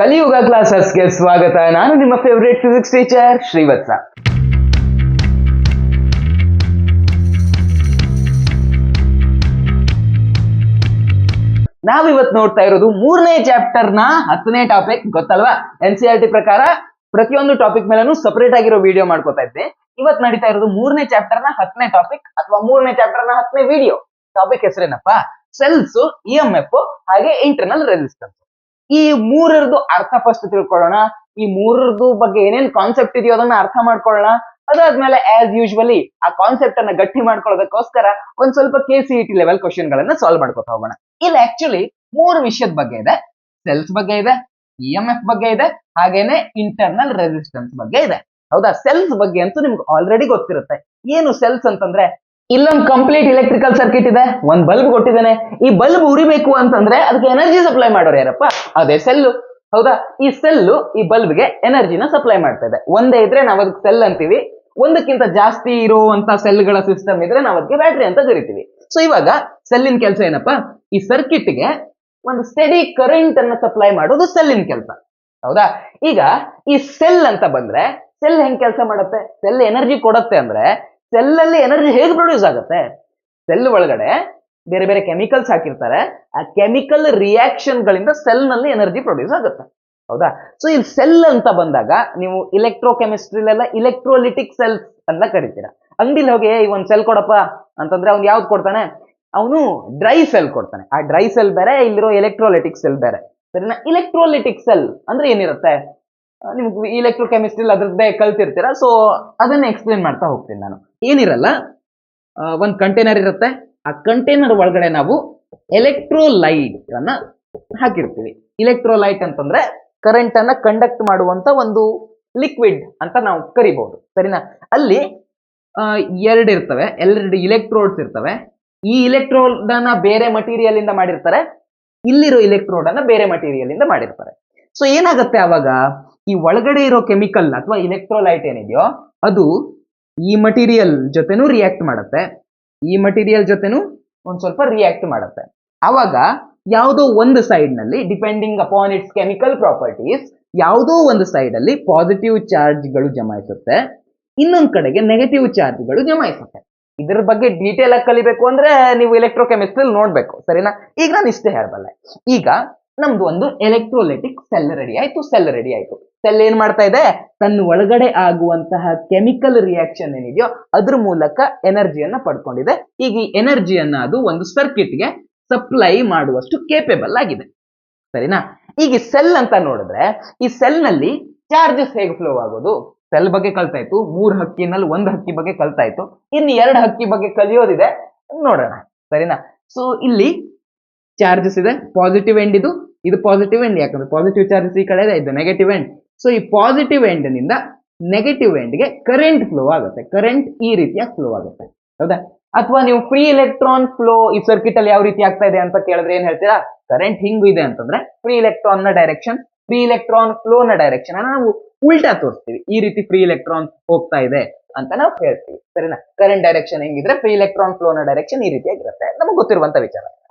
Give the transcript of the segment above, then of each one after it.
ಕಲಿಯುಗ ಕ್ಲಾಸಸ್ಗೆ ಸ್ವಾಗತ. ನಾನು ನಿಮ್ಮ ಫೇವರೇಟ್ ಫಿಸಿಕ್ಸ್ ಟೀಚರ್ ಶ್ರೀವತ್ಸ. ನಾವಿವತ್ತು ನೋಡ್ತಾ ಇರೋದು 3ನೇ ಚಾಪ್ಟರ್ ನ 10ನೇ ಟಾಪಿಕ್. ಗೊತ್ತಲ್ವಾ, NCERT ಪ್ರಕಾರ ಪ್ರತಿಯೊಂದು ಟಾಪಿಕ್ ಮೇಲೂ ಸಪರೇಟ್ ಆಗಿರೋ ವಿಡಿಯೋ ಮಾಡ್ಕೋತಾ ಇದ್ದೆ. ಇವತ್ತು ನಡೀತಾ ಇರೋದು 3ನೇ ಚಾಪ್ಟರ್ ನ 10ನೇ ಟಾಪಿಕ್ ಅಥವಾ 3ನೇ ಚಾಪ್ಟರ್ ನ 10ನೇ ವಿಡಿಯೋ. ಟಾಪಿಕ್ ಹೆಸರೇನಪ್ಪ? ಸೆಲ್ಸ್, EMF ಹಾಗೆ ಇಂಟರ್ನಲ್ ರೆಸಿಸ್ಟೆನ್ಸ್. ಈ ಮೂರರದು ಅರ್ಥ ಫಸ್ಟ್ ತಿಳ್ಕೊಳ್ಳೋಣ. ಈ ಮೂರರದು ಬಗ್ಗೆ ಏನೇನ್ ಕಾನ್ಸೆಪ್ಟ್ ಇದೆಯೋ ಅದನ್ನ ಅರ್ಥ ಮಾಡ್ಕೊಳ್ಳೋಣ. ಅದಾದ್ಮೇಲೆ ಆಸ್ ಯೂಶುವಲಿ ಆ ಕಾನ್ಸೆಪ್ಟ್ ಅನ್ನ ಗಟ್ಟಿ ಮಾಡ್ಕೊಳ್ಳೋದಕ್ಕೋಸ್ಕರ ಒಂದ್ ಸ್ವಲ್ಪ KCET ಲೆವೆಲ್ ಕ್ವಶನ್ ಗಳನ್ನ ಸಾಲ್ವ್ ಮಾಡ್ಕೊತಾ ಹೋಗೋಣ. ಇಲ್ಲಿ ಆಕ್ಚುಲಿ 3 ವಿಷಯದ ಬಗ್ಗೆ ಇದೆ. ಸೆಲ್ಸ್ ಬಗ್ಗೆ ಇದೆ, EMF ಬಗ್ಗೆ ಇದೆ, ಹಾಗೇನೆ ಇಂಟರ್ನಲ್ ರೆಸಿಸ್ಟೆನ್ಸ್ ಬಗ್ಗೆ ಇದೆ. ಹೌದಾ? ಸೆಲ್ಸ್ ಬಗ್ಗೆ ಅಂತೂ ನಿಮ್ಗೆ ಆಲ್ರೆಡಿ ಗೊತ್ತಿರುತ್ತೆ. ಏನು ಸೆಲ್ಸ್ ಅಂತಂದ್ರೆ, ಇಲ್ಲೊಂದು ಕಂಪ್ಲೀಟ್ ಇಲೆಕ್ಟ್ರಿಕಲ್ ಸರ್ಕ್ಯೂಟ್ ಇದೆ, ಒಂದ್ ಬಲ್ಬ್ ಕೊಟ್ಟಿದ್ದಾನೆ. ಈ ಬಲ್ಬ್ ಉರಿಬೇಕು ಅಂತಂದ್ರೆ ಅದಕ್ಕೆ ಎನರ್ಜಿ ಸಪ್ಲೈ ಮಾಡೋರು ಯಾರಪ್ಪ? ಅದೇ ಸೆಲ್ಲು. ಹೌದಾ? ಈ ಸೆಲ್ಲು ಈ ಬಲ್ಬ್ಗೆ ಎನರ್ಜಿನ ಸಪ್ಲೈ ಮಾಡ್ತಾ ಇದೆ. ಒಂದೇ ಇದ್ರೆ ನಾವ್ ಅದಕ್ಕೆ ಸೆಲ್ ಅಂತೀವಿ, ಒಂದಕ್ಕಿಂತ ಜಾಸ್ತಿ ಇರುವಂತ ಸೆಲ್ಗಳ ಸಿಸ್ಟಮ್ ಇದ್ರೆ ನಾವ್ ಅದಕ್ಕೆ ಬ್ಯಾಟ್ರಿ ಅಂತ ಕರಿತೀವಿ. ಸೊ ಇವಾಗ ಸೆಲ್ಲಿನ ಕೆಲಸ ಏನಪ್ಪಾ? ಈ ಸರ್ಕ್ಯೂಟ್ಗೆ ಒಂದು ಸ್ಟೆಡಿ ಕರೆಂಟ್ ಅನ್ನ ಸಪ್ಲೈ ಮಾಡೋದು ಸೆಲ್ಲಿನ ಕೆಲಸ. ಹೌದಾ? ಈಗ ಈ ಸೆಲ್ ಅಂತ ಬಂದ್ರೆ ಸೆಲ್ ಹೆಂಗ್ ಕೆಲಸ ಮಾಡುತ್ತೆ? ಸೆಲ್ ಎನರ್ಜಿ ಕೊಡುತ್ತೆ ಅಂದ್ರೆ ಸೆಲ್ ಅಲ್ಲಿ ಎನರ್ಜಿ ಹೇಗೆ ಪ್ರೊಡ್ಯೂಸ್ ಆಗುತ್ತೆ? ಸೆಲ್ ಒಳಗಡೆ ಬೇರೆ ಬೇರೆ ಕೆಮಿಕಲ್ಸ್ ಹಾಕಿರ್ತಾರೆ. ಆ ಕೆಮಿಕಲ್ ರಿಯಾಕ್ಷನ್ ಗಳಿಂದ ಸೆಲ್ ನಲ್ಲಿ ಎನರ್ಜಿ ಪ್ರೊಡ್ಯೂಸ್ ಆಗುತ್ತೆ. ಹೌದಾ? ಸೊ ಇಲ್ಲಿ ಸೆಲ್ ಅಂತ ಬಂದಾಗ ನೀವು ಇಲೆಕ್ಟ್ರೋಕೆಮಿಸ್ಟ್ರಿಲೆಲ್ಲ ಇಲೆಕ್ಟ್ರೋಲಿಟಿಕ್ ಸೆಲ್ಸ್ ಅಂತ ಕರಿತೀರಾ. ಅಂಗಡಿಲಿ ಹೋಗಿ ಈ ಒಂದ್ ಸೆಲ್ ಕೊಡಪ್ಪ ಅಂತಂದ್ರೆ ಅವ್ನು ಯಾವ್ದು ಕೊಡ್ತಾನೆ? ಅವನು ಡ್ರೈ ಸೆಲ್ ಕೊಡ್ತಾನೆ. ಆ ಡ್ರೈ ಸೆಲ್ ಬೇರೆ, ಇಲ್ಲಿರೋ ಎಲೆಕ್ಟ್ರೋಲಿಟಿಕ್ ಸೆಲ್ ಬೇರೆ. ಸರಿನಾ? ಇಲೆಕ್ಟ್ರೋಲಿಟಿಕ್ ಸೆಲ್ ಅಂದ್ರೆ ಏನಿರುತ್ತೆ? ನಿಮ್ಗೆ ಇಲೆಕ್ಟ್ರೋಕೆಮಿಸ್ಟ್ರಿ ಅದ್ರದ್ದೇ ಕಲ್ತಿರ್ತೀರಾ, ಸೊ ಅದನ್ನ ಎಕ್ಸ್ಪ್ಲೇನ್ ಮಾಡ್ತಾ ಹೋಗ್ತೀನಿ ನಾನು. ಏನಿರಲ್ಲ, ಒಂದ್ ಕಂಟೈನರ್ ಇರುತ್ತೆ. ಆ ಕಂಟೈನರ್ ಒಳಗಡೆ ನಾವು ಎಲೆಕ್ಟ್ರೋಲೈಟ್ ಅನ್ನ ಹಾಕಿರ್ತೀವಿ. ಇಲೆಕ್ಟ್ರೋಲೈಟ್ ಅಂತಂದ್ರೆ ಕರೆಂಟ್ ಅನ್ನ ಕಂಡಕ್ಟ್ ಮಾಡುವಂತ ಒಂದು ಲಿಕ್ವಿಡ್ ಅಂತ ನಾವು ಕರಿಬಹುದು. ಸರಿನಾ? ಅಲ್ಲಿ ಎರಡು ಇಲೆಕ್ಟ್ರೋಡ್ಸ್ ಇರ್ತವೆ. ಈ ಇಲೆಕ್ಟ್ರೋಡ್ ಅನ್ನ ಬೇರೆ ಮಟೀರಿಯಲ್ ಇಂದ ಮಾಡಿರ್ತಾರೆ, ಇಲ್ಲಿರೋ ಇಲೆಕ್ಟ್ರೋಡ್ ಅನ್ನ ಬೇರೆ ಮಟೀರಿಯಲ್ ಇಂದ ಮಾಡಿರ್ತಾರೆ. ಸೊ ಏನಾಗುತ್ತೆ ಅವಾಗ? ಈ ಒಳಗಡೆ ಇರೋ ಕೆಮಿಕಲ್ ಅಥವಾ ಇಲೆಕ್ಟ್ರೋಲೈಟ್ ಏನಿದೆಯೋ ಅದು ಈ ಮಟೀರಿಯಲ್ ಜೊತೆನೂ ರಿಯಾಕ್ಟ್ ಮಾಡುತ್ತೆ, ಈ ಮಟೀರಿಯಲ್ ಜೊತೆನೂ ಒಂದ್ ಸ್ವಲ್ಪ ರಿಯಾಕ್ಟ್ ಮಾಡುತ್ತೆ. ಅವಾಗ ಯಾವುದೋ ಒಂದು ಸೈಡ್ ನಲ್ಲಿ, depending upon it's chemical properties, ಯಾವುದೋ ಒಂದು ಸೈಡ್ ಅಲ್ಲಿ ಪಾಸಿಟಿವ್ ಚಾರ್ಜ್ಗಳು ಜಮಾಯಿಸುತ್ತೆ, ಇನ್ನೊಂದ್ ಕಡೆಗೆ ನೆಗೆಟಿವ್ ಚಾರ್ಜ್ಗಳು ಜಮಾಯಿಸುತ್ತೆ. ಇದ್ರ ಬಗ್ಗೆ ಡೀಟೇಲ್ ಆಗಿ ಕಲಿಬೇಕು ಅಂದ್ರೆ ನೀವು ಇಲೆಕ್ಟ್ರೋಕೆಮಿಸ್ಟ್ರಿ ನೋಡ್ಬೇಕು. ಸರಿನಾ? ಈಗ ನಾನು ಇಷ್ಟೇ ಹೇಳಬಲ್ಲೆ. ಈಗ ನಮ್ದು ಒಂದು ಎಲೆಕ್ಟ್ರೋಲೈಟಿಕ್ ಸೆಲ್ ರೆಡಿ ಆಯ್ತು. ಸೆಲ್ ಏನ್ ಮಾಡ್ತಾ ಇದೆ? ತನ್ನ ಒಳಗಡೆ ಆಗುವಂತಹ ಕೆಮಿಕಲ್ ರಿಯಾಕ್ಷನ್ ಏನಿದೆಯೋ ಅದ್ರ ಮೂಲಕ ಎನರ್ಜಿಯನ್ನ ಪಡ್ಕೊಂಡಿದೆ. ಈಗ ಈ ಎನರ್ಜಿಯನ್ನ ಅದು ಒಂದು ಸರ್ಕ್ಯೂಟ್ಗೆ ಸಪ್ಲೈ ಮಾಡುವಷ್ಟು ಕೇಪೇಬಲ್ ಆಗಿದೆ. ಸರಿನಾ? ಈಗ ಸೆಲ್ ಅಂತ ನೋಡಿದ್ರೆ ಈ ಸೆಲ್ ನಲ್ಲಿ ಚಾರ್ಜಸ್ ಹೇಗೆ ಫ್ಲೋ ಆಗೋದು? ಸೆಲ್ ಬಗ್ಗೆ ಕಲ್ತಾಯ್ತು, 3 ಹಕ್ಕಿನಲ್ಲಿ 1 ಹಕ್ಕಿ ಬಗ್ಗೆ ಕಲ್ತಾಯ್ತು. ಇನ್ನು 2 ಹಕ್ಕಿ ಬಗ್ಗೆ ಕಲಿಯೋದಿದೆ, ನೋಡೋಣ. ಸರಿನಾ? ಸೊ ಇಲ್ಲಿ ಚಾರ್ಜಸ್ ಇದೆ. ಪಾಸಿಟಿವ್ ಎಂಡ್ ಇದು ಪಾಸಿಟಿವ್ ಎಂಡ್, ಯಾಕಂದ್ರೆ ಪಾಸಿಟಿವ್ ಚಾರ್ಜಸ್ ಈ ಕಡೆ ಇದೆ, ಇದು ನೆಗೆಟಿವ್ ಎಂಡ್. ಸೊ ಈ ಪಾಸಿಟಿವ್ ಎಂಡ್ ನಿಂದ ನೆಗೆಟಿವ್ ಎಂಡ್ಗೆ ಕರೆಂಟ್ ಫ್ಲೋ ಆಗುತ್ತೆ. ಕರೆಂಟ್ ಈ ರೀತಿಯಾಗಿ ಫ್ಲೋ ಆಗುತ್ತೆ. ಹೌದಾ? ಅಥವಾ ನೀವು ಫ್ರೀ ಎಲೆಕ್ಟ್ರಾನ್ ಫ್ಲೋ ಈ ಸರ್ಕ್ಯೂಟ್ ಅಲ್ಲಿ ಯಾವ ರೀತಿ ಆಗ್ತಾ ಇದೆ ಅಂತ ಕೇಳಿದ್ರೆ ಏನ್ ಹೇಳ್ತೀರಾ? ಕರೆಂಟ್ ಹಿಂಗೂ ಇದೆ ಅಂತಂದ್ರೆ ಫ್ರೀ ಎಲೆಕ್ಟ್ರಾನ್ ನ ಡೈರೆಕ್ಷನ್, ಫ್ರೀ ಎಲೆಕ್ಟ್ರಾನ್ ಫ್ಲೋ ನ ಡೈರೆಕ್ಷನ್ ನಾವು ಉಲ್ಟಾ ತೋರಿಸ್ತೀವಿ. ಈ ರೀತಿ ಫ್ರೀ ಎಲೆಕ್ಟ್ರಾನ್ ಹೋಗ್ತಾ ಇದೆ ಅಂತ ನಾವು ಹೇಳ್ತೀವಿ. ಸರಿನಾ? ಕರೆಂಟ್ ಡೈರೆಕ್ಷನ್ ಹೆಂಗಿದ್ರೆ ಫ್ರೀ ಎಲೆಕ್ಟ್ರಾನ್ ಫ್ಲೋ ನ ಡೈರೆಕ್ಷನ್ ಈ ರೀತಿಯಾಗಿರುತ್ತೆ, ನಮಗೆ ಗೊತ್ತಿರುವಂತ ವಿಚಾರ.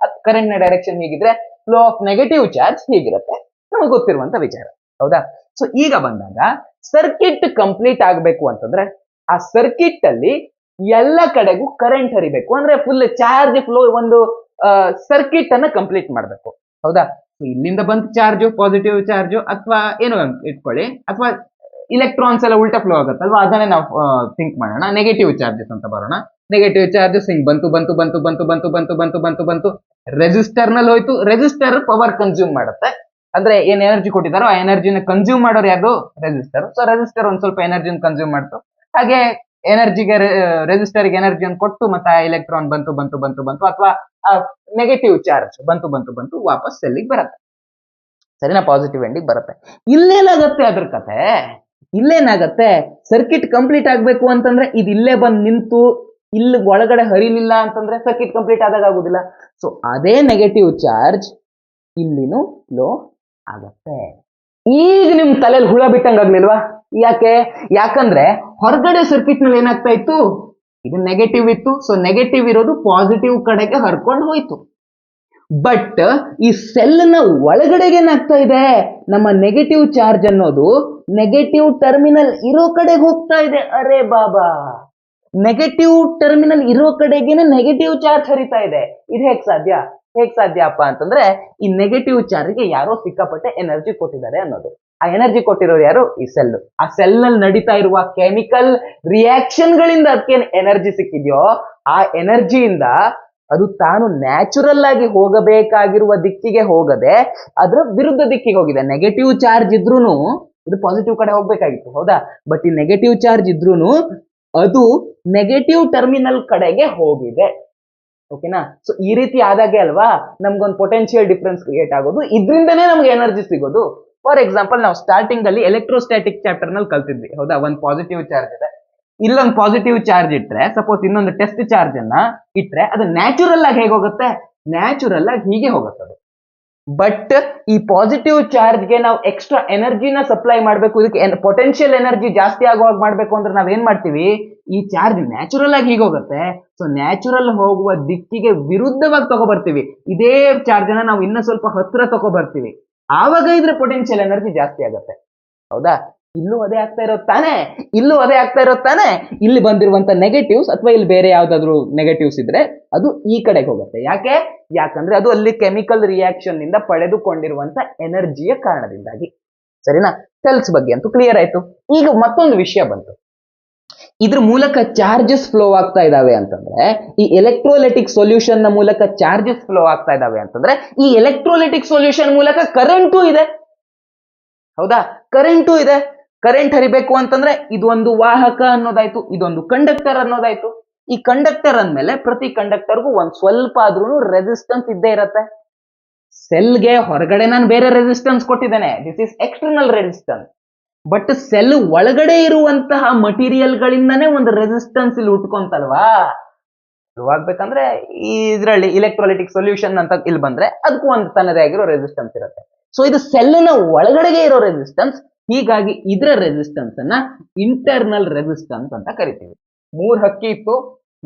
ಕರೆಂಟ್ ನ ಡೈರೆಕ್ಷನ್ ಹೀಗಿದ್ರೆ ಫ್ಲೋ ಆಫ್ ನೆಗೆಟಿವ್ ಚಾರ್ಜ್ ಹೀಗಿರುತ್ತೆ, ನಮಗೆ ಗೊತ್ತಿರುವಂತ ವಿಚಾರ. ಹೌದಾ? ಸೊ ಈಗ ಬಂದಾಗ ಸರ್ಕ್ಯೂಟ್ ಕಂಪ್ಲೀಟ್ ಆಗಬೇಕು ಅಂತಂದ್ರೆ ಆ ಸರ್ಕ್ಯೂಟ್ ಅಲ್ಲಿ ಎಲ್ಲ ಕಡೆಗೂ ಕರೆಂಟ್ ಹರಿಬೇಕು. ಅಂದ್ರೆ ಫುಲ್ ಚಾರ್ಜ್ ಫ್ಲೋ, ಒಂದು ಸರ್ಕ್ಯೂಟ್ ಅನ್ನ ಕಂಪ್ಲೀಟ್ ಮಾಡಬೇಕು. ಹೌದಾ? ಇಲ್ಲಿಂದ ಬಂದ ಚಾರ್ಜ್, ಪಾಸಿಟಿವ್ ಚಾರ್ಜ್ ಅಥವಾ ಏನೋ ಇಟ್ಕೊಳ್ಳಿ, ಅಥವಾ ಇಲೆಕ್ಟ್ರಾನ್ಸ್ ಎಲ್ಲ ಉಲ್ಟಾ ಫ್ಲೋ ಆಗುತ್ತಲ್ವಾ, ಅದನ್ನೇ ನಾವು ಥಿಂಕ್ ಮಾಡೋಣ. ನೆಗೆಟಿವ್ ಚಾರ್ಜಸ್ ಅಂತ ಬರೋಣ. ನೆಗೆಟಿವ್ ಚಾರ್ಜಸ್ ಹಿಂಗ್ ಬಂತು ರೆಸಿಸ್ಟರ್ ನಲ್ಲಿ ಹೋಯ್ತು. ರೆಸಿಸ್ಟರ್ ಪವರ್ ಕನ್ಸ್ಯೂಮ್ ಮಾಡುತ್ತೆ. ಅಂದ್ರೆ ಏನ್ ಎನರ್ಜಿ ಕೊಟ್ಟಿದಾರೋ ಆ ಎನರ್ಜಿನ ಕನ್ಸ್ಯೂಮ್ ಮಾಡೋರು ಯಾರು? ರೆಸಿಸ್ಟರ್. ಸೊ ರೆಸಿಸ್ಟರ್ ಒಂದ್ ಸ್ವಲ್ಪ ಎನರ್ಜಿನ ಕನ್ಸ್ಯೂಮ್ ಮಾಡ್ತು. ಹಾಗೆ ಎನರ್ಜಿಗೆ ರೆಸಿಸ್ಟರ್ ಗೆ ಎನರ್ಜಿಯನ್ನು ಕೊಟ್ಟು ಮತ್ತೆ ಆ ಎಲೆಕ್ಟ್ರಾನ್ ಬಂತು ಅಥವಾ ನೆಗೆಟಿವ್ ಚಾರ್ಜ್ ಬಂತು ವಾಪಸ್ ಸೆಲ್ಲಿಗೆ ಬರುತ್ತೆ. ಸರಿನಾ? ಪಾಸಿಟಿವ್ ಎಂಡಿಗೆ ಬರುತ್ತೆ. ಇಲ್ಲೇನಾಗತ್ತೆ ಅದ್ರ ಕತೆ? ಇಲ್ಲೇನಾಗತ್ತೆ? ಸರ್ಕ್ಯೂಟ್ ಕಂಪ್ಲೀಟ್ ಆಗ್ಬೇಕು ಅಂತಂದ್ರೆ ಇದು ಇಲ್ಲೇ ಬಂದು ನಿಂತು ಇಲ್ಲಿ ಒಳಗಡೆ ಹರಿಲಿಲ್ಲ ಅಂತಂದ್ರೆ ಸರ್ಕ್ಯೂಟ್ ಕಂಪ್ಲೀಟ್ ಆದಾಗ ಆಗುದಿಲ್ಲ. ಸೊ ಅದೇ ನೆಗೆಟಿವ್ ಚಾರ್ಜ್ ಇಲ್ಲಿನೂ ಫ್ಲೋ ಆಗತ್ತೆ. ಈಗ ನಿಮ್ ತಲೆಯಲ್ಲಿ ಹುಳ ಬಿಟ್ಟಂಗ ಆಗ್ಲಿಲ್ವಾ? ಯಾಕಂದ್ರೆ ಹೊರಗಡೆ ಸರ್ಕ್ಯೂಟ್ ನಲ್ಲಿ ಏನಾಗ್ತಾ ಇತ್ತು? ಇದು ನೆಗೆಟಿವ್ ಇತ್ತು. ಸೊ ನೆಗೆಟಿವ್ ಇರೋದು ಪಾಸಿಟಿವ್ ಕಡೆಗೆ ಹರ್ಕೊಂಡು ಹೋಯ್ತು. ಬಟ್ ಈ ಸೆಲ್ ನ ಒಳಗಡೆಗೆ ಏನಾಗ್ತಾ ಇದೆ, ನಮ್ಮ ನೆಗೆಟಿವ್ ಚಾರ್ಜ್ ಅನ್ನೋದು ನೆಗೆಟಿವ್ ಟರ್ಮಿನಲ್ ಇರೋ ಕಡೆಗೆ ಹೋಗ್ತಾ ಇದೆ. ಅರೆ ಬಾಬಾ, ನೆಗೆಟಿವ್ ಟರ್ಮಿನಲ್ ಇರೋ ಕಡೆಗೇನೆ ನೆಗೆಟಿವ್ ಚಾರ್ಜ್ ಹರಿತಾ ಇದೆ. ಇದು ಹೇಗ್ ಸಾಧ್ಯಪ್ಪ ಅಂತಂದ್ರೆ, ಈ ನೆಗೆಟಿವ್ ಚಾರ್ಜ್ಗೆ ಯಾರೋ ಸಿಕ್ಕಾಪಟ್ಟೆ ಎನರ್ಜಿ ಕೊಟ್ಟಿದ್ದಾರೆ ಅನ್ನೋದು. ಆ ಎನರ್ಜಿ ಕೊಟ್ಟಿರೋರು ಯಾರು? ಈ ಸೆಲ್. ಆ ಸೆಲ್ ನಲ್ಲಿ ನಡೀತಾ ಇರುವ ಕೆಮಿಕಲ್ ರಿಯಾಕ್ಷನ್ ಗಳಿಂದ ಅದಕ್ಕೆ ಎನರ್ಜಿ ಸಿಕ್ಕಿದ್ಯೋ, ಆ ಎನರ್ಜಿಯಿಂದ ಅದು ತಾನು ನ್ಯಾಚುರಲ್ ಆಗಿ ಹೋಗಬೇಕಾಗಿರುವ ದಿಕ್ಕಿಗೆ ಹೋಗದೆ ಅದರ ವಿರುದ್ಧ ದಿಕ್ಕಿಗೆ ಹೋಗಿದೆ. ನೆಗೆಟಿವ್ ಚಾರ್ಜ್ ಇದ್ರೂನು ಇದು ಪಾಸಿಟಿವ್ ಕಡೆ ಹೋಗ್ಬೇಕಾಗಿತ್ತು, ಹೌದಾ? ಬಟ್ ಈ ನೆಗೆಟಿವ್ ಚಾರ್ಜ್ ಇದ್ರೂನು ಅದು ನೆಗೆಟಿವ್ ಟರ್ಮಿನಲ್ ಕಡೆಗೆ ಹೋಗಿದೆ. ಓಕೆನಾ? ಸೊ ಈ ರೀತಿ ಆದಾಗೆ ಅಲ್ವಾ ನಮ್ಗೊಂದು ಪೊಟೆನ್ಶಿಯಲ್ ಡಿಫರೆನ್ಸ್ ಕ್ರಿಯೇಟ್ ಆಗೋದು, ಇದರಿಂದನೇ ನಮ್ಗೆ ಎನರ್ಜಿ ಸಿಗೋದು. ಫಾರ್ ಎಕ್ಸಾಂಪಲ್, ನಾವು ಸ್ಟಾರ್ಟಿಂಗ್ ಅಲ್ಲಿ ಎಲೆಕ್ಟ್ರೋಸ್ಟಾಟಿಕ್ ಚಾಪ್ಟರ್ ನಲ್ಲಿ ಕಲ್ತಿದ್ವಿ, ಹೌದಾ? ಒಂದು ಪಾಸಿಟಿವ್ ಚಾರ್ಜ್ ಇದೆ, ಇಲ್ಲೊಂದು ಪಾಸಿಟಿವ್ ಚಾರ್ಜ್ ಇಟ್ರೆ, ಸಪೋಸ್ ಇನ್ನೊಂದು ಟೆಸ್ಟ್ ಚಾರ್ಜ್ ಅನ್ನ ಇಟ್ರೆ, ಅದು ನ್ಯಾಚುರಲ್ ಆಗಿ ಹೇಗೆ ಹೋಗುತ್ತೆ? ನ್ಯಾಚುರಲ್ ಆಗಿ ಹೀಗೆ ಹೋಗುತ್ತೆ ಅದು. ಬಟ್ ಈ ಪಾಸಿಟಿವ್ ಚಾರ್ಜ್ಗೆ ನಾವು ಎಕ್ಸ್ಟ್ರಾ ಎನರ್ಜಿನ ಸಪ್ಲೈ ಮಾಡಬೇಕು, ಇದಕ್ಕೆ ಪೊಟೆನ್ಶಿಯಲ್ ಎನರ್ಜಿ ಜಾಸ್ತಿ ಆಗುವಾಗ ಮಾಡಬೇಕು ಅಂದ್ರೆ ನಾವೇನ್ ಮಾಡ್ತೀವಿ? ಈ ಚಾರ್ಜ್ ನ್ಯಾಚುರಲ್ ಆಗಿ ಹೀಗೆ ಹೋಗುತ್ತೆ, ಸೊ ನ್ಯಾಚುರಲ್ ಹೋಗುವ ದಿಕ್ಕಿಗೆ ವಿರುದ್ಧವಾಗಿ ತಗೊಬರ್ತೀವಿ. ಇದೇ ಚಾರ್ಜ್ ಅನ್ನ ನಾವು ಇನ್ನ ಸ್ವಲ್ಪ ಹತ್ರ ತಗೊಬರ್ತೀವಿ, ಆವಾಗ ಇದ್ರ ಪೊಟೆನ್ಶಿಯಲ್ ಎನರ್ಜಿ ಜಾಸ್ತಿ ಆಗುತ್ತೆ, ಹೌದಾ? ಇಲ್ಲೂ ಅದೇ ಆಗ್ತಾ ಇರೋ ತಾನೆ. ಇಲ್ಲಿ ಬಂದಿರುವಂತ ನೆಗೆಟಿವ್ಸ್ ಅಥವಾ ಇಲ್ಲಿ ಬೇರೆ ಯಾವ್ದಾದ್ರು ನೆಗೆಟಿವ್ಸ್ ಇದ್ರೆ ಅದು ಈ ಕಡೆಗೆ ಹೋಗುತ್ತೆ. ಯಾಕಂದ್ರೆ ಅದು ಅಲ್ಲಿ ಕೆಮಿಕಲ್ ರಿಯಾಕ್ಷನ್ ನಿಂದ ಪಡೆದುಕೊಂಡಿರುವಂತ ಎನರ್ಜಿಯ ಕಾರಣದಿಂದಾಗಿ. ಸರಿನಾ? ಸೆಲ್ಸ್ ಬಗ್ಗೆ ಅಂತೂ ಕ್ಲಿಯರ್ ಆಯ್ತು. ಈಗ ಮತ್ತೊಂದು ವಿಷಯ ಬಂತು, ಇದ್ರ ಮೂಲಕ ಚಾರ್ಜಸ್ ಫ್ಲೋ ಆಗ್ತಾ ಇದಾವೆ ಅಂತಂದ್ರೆ, ಈ ಎಲೆಕ್ಟ್ರೋಲೈಟಿಕ್ ಸೊಲ್ಯೂಷನ್ ನ ಮೂಲಕ ಚಾರ್ಜಸ್ ಫ್ಲೋ ಆಗ್ತಾ ಇದಾವೆ ಅಂತಂದ್ರೆ, ಈ ಎಲೆಕ್ಟ್ರೋಲೈಟಿಕ್ ಸೊಲ್ಯೂಷನ್ ಮೂಲಕ ಕರೆಂಟು ಇದೆ, ಹೌದಾ? ಕರೆಂಟು ಇದೆ. ಕರೆಂಟ್ ಹರಿಬೇಕು ಅಂತಂದ್ರೆ ಇದು ಒಂದು ವಾಹಕ ಅನ್ನೋದಾಯ್ತು, ಇದೊಂದು ಕಂಡಕ್ಟರ್ ಅನ್ನೋದಾಯ್ತು. ಈ ಕಂಡಕ್ಟರ್ ಅಂದ್ಮೇಲೆ ಪ್ರತಿ ಕಂಡಕ್ಟರ್ಗೂ ಒಂದ್ ಸ್ವಲ್ಪ ಆದ್ರೂ ರೆಸಿಸ್ಟೆನ್ಸ್ ಇದ್ದೇ ಇರತ್ತೆ. ಸೆಲ್ಗೆ ಹೊರಗಡೆ ನಾನು ಬೇರೆ ರೆಸಿಸ್ಟೆನ್ಸ್ ಕೊಟ್ಟಿದ್ದೇನೆ, this is external resistance. But cell ಒಳಗಡೆ ಇರುವಂತಹ ಮಟೀರಿಯಲ್ ಗಳಿಂದಾನೇ ಒಂದು ರೆಸಿಸ್ಟೆನ್ಸ್ ಇಲ್ಲಿ ಉಟ್ಕೊಂತಲ್ವಾ? ಆಗ್ಬೇಕಂದ್ರೆ ಇದರಲ್ಲಿ ಇಲೆಕ್ಟ್ರೋಲೈಟಿಕ್ ಸೊಲ್ಯೂಷನ್ ಅಂತ ಇಲ್ಲಿ ಬಂದ್ರೆ ಅದಕ್ಕೂ ಒಂದು ತನ್ನದೇ ಆಗಿರೋ ರೆಸಿಸ್ಟೆನ್ಸ್ ಇರುತ್ತೆ. ಸೊ ಇದು ಸೆಲ್ನ ಒಳಗಡೆಗೆ ಇರೋ ರೆಸಿಸ್ಟೆನ್ಸ್, ಹೀಗಾಗಿ ಇದರ ರೆಸಿಸ್ಟೆನ್ಸ್ ಅನ್ನ ಇಂಟರ್ನಲ್ ರೆಸಿಸ್ಟೆನ್ಸ್ ಅಂತ ಕರಿತೀವಿ. 3 ಹಕ್ಕಿ ಇತ್ತು,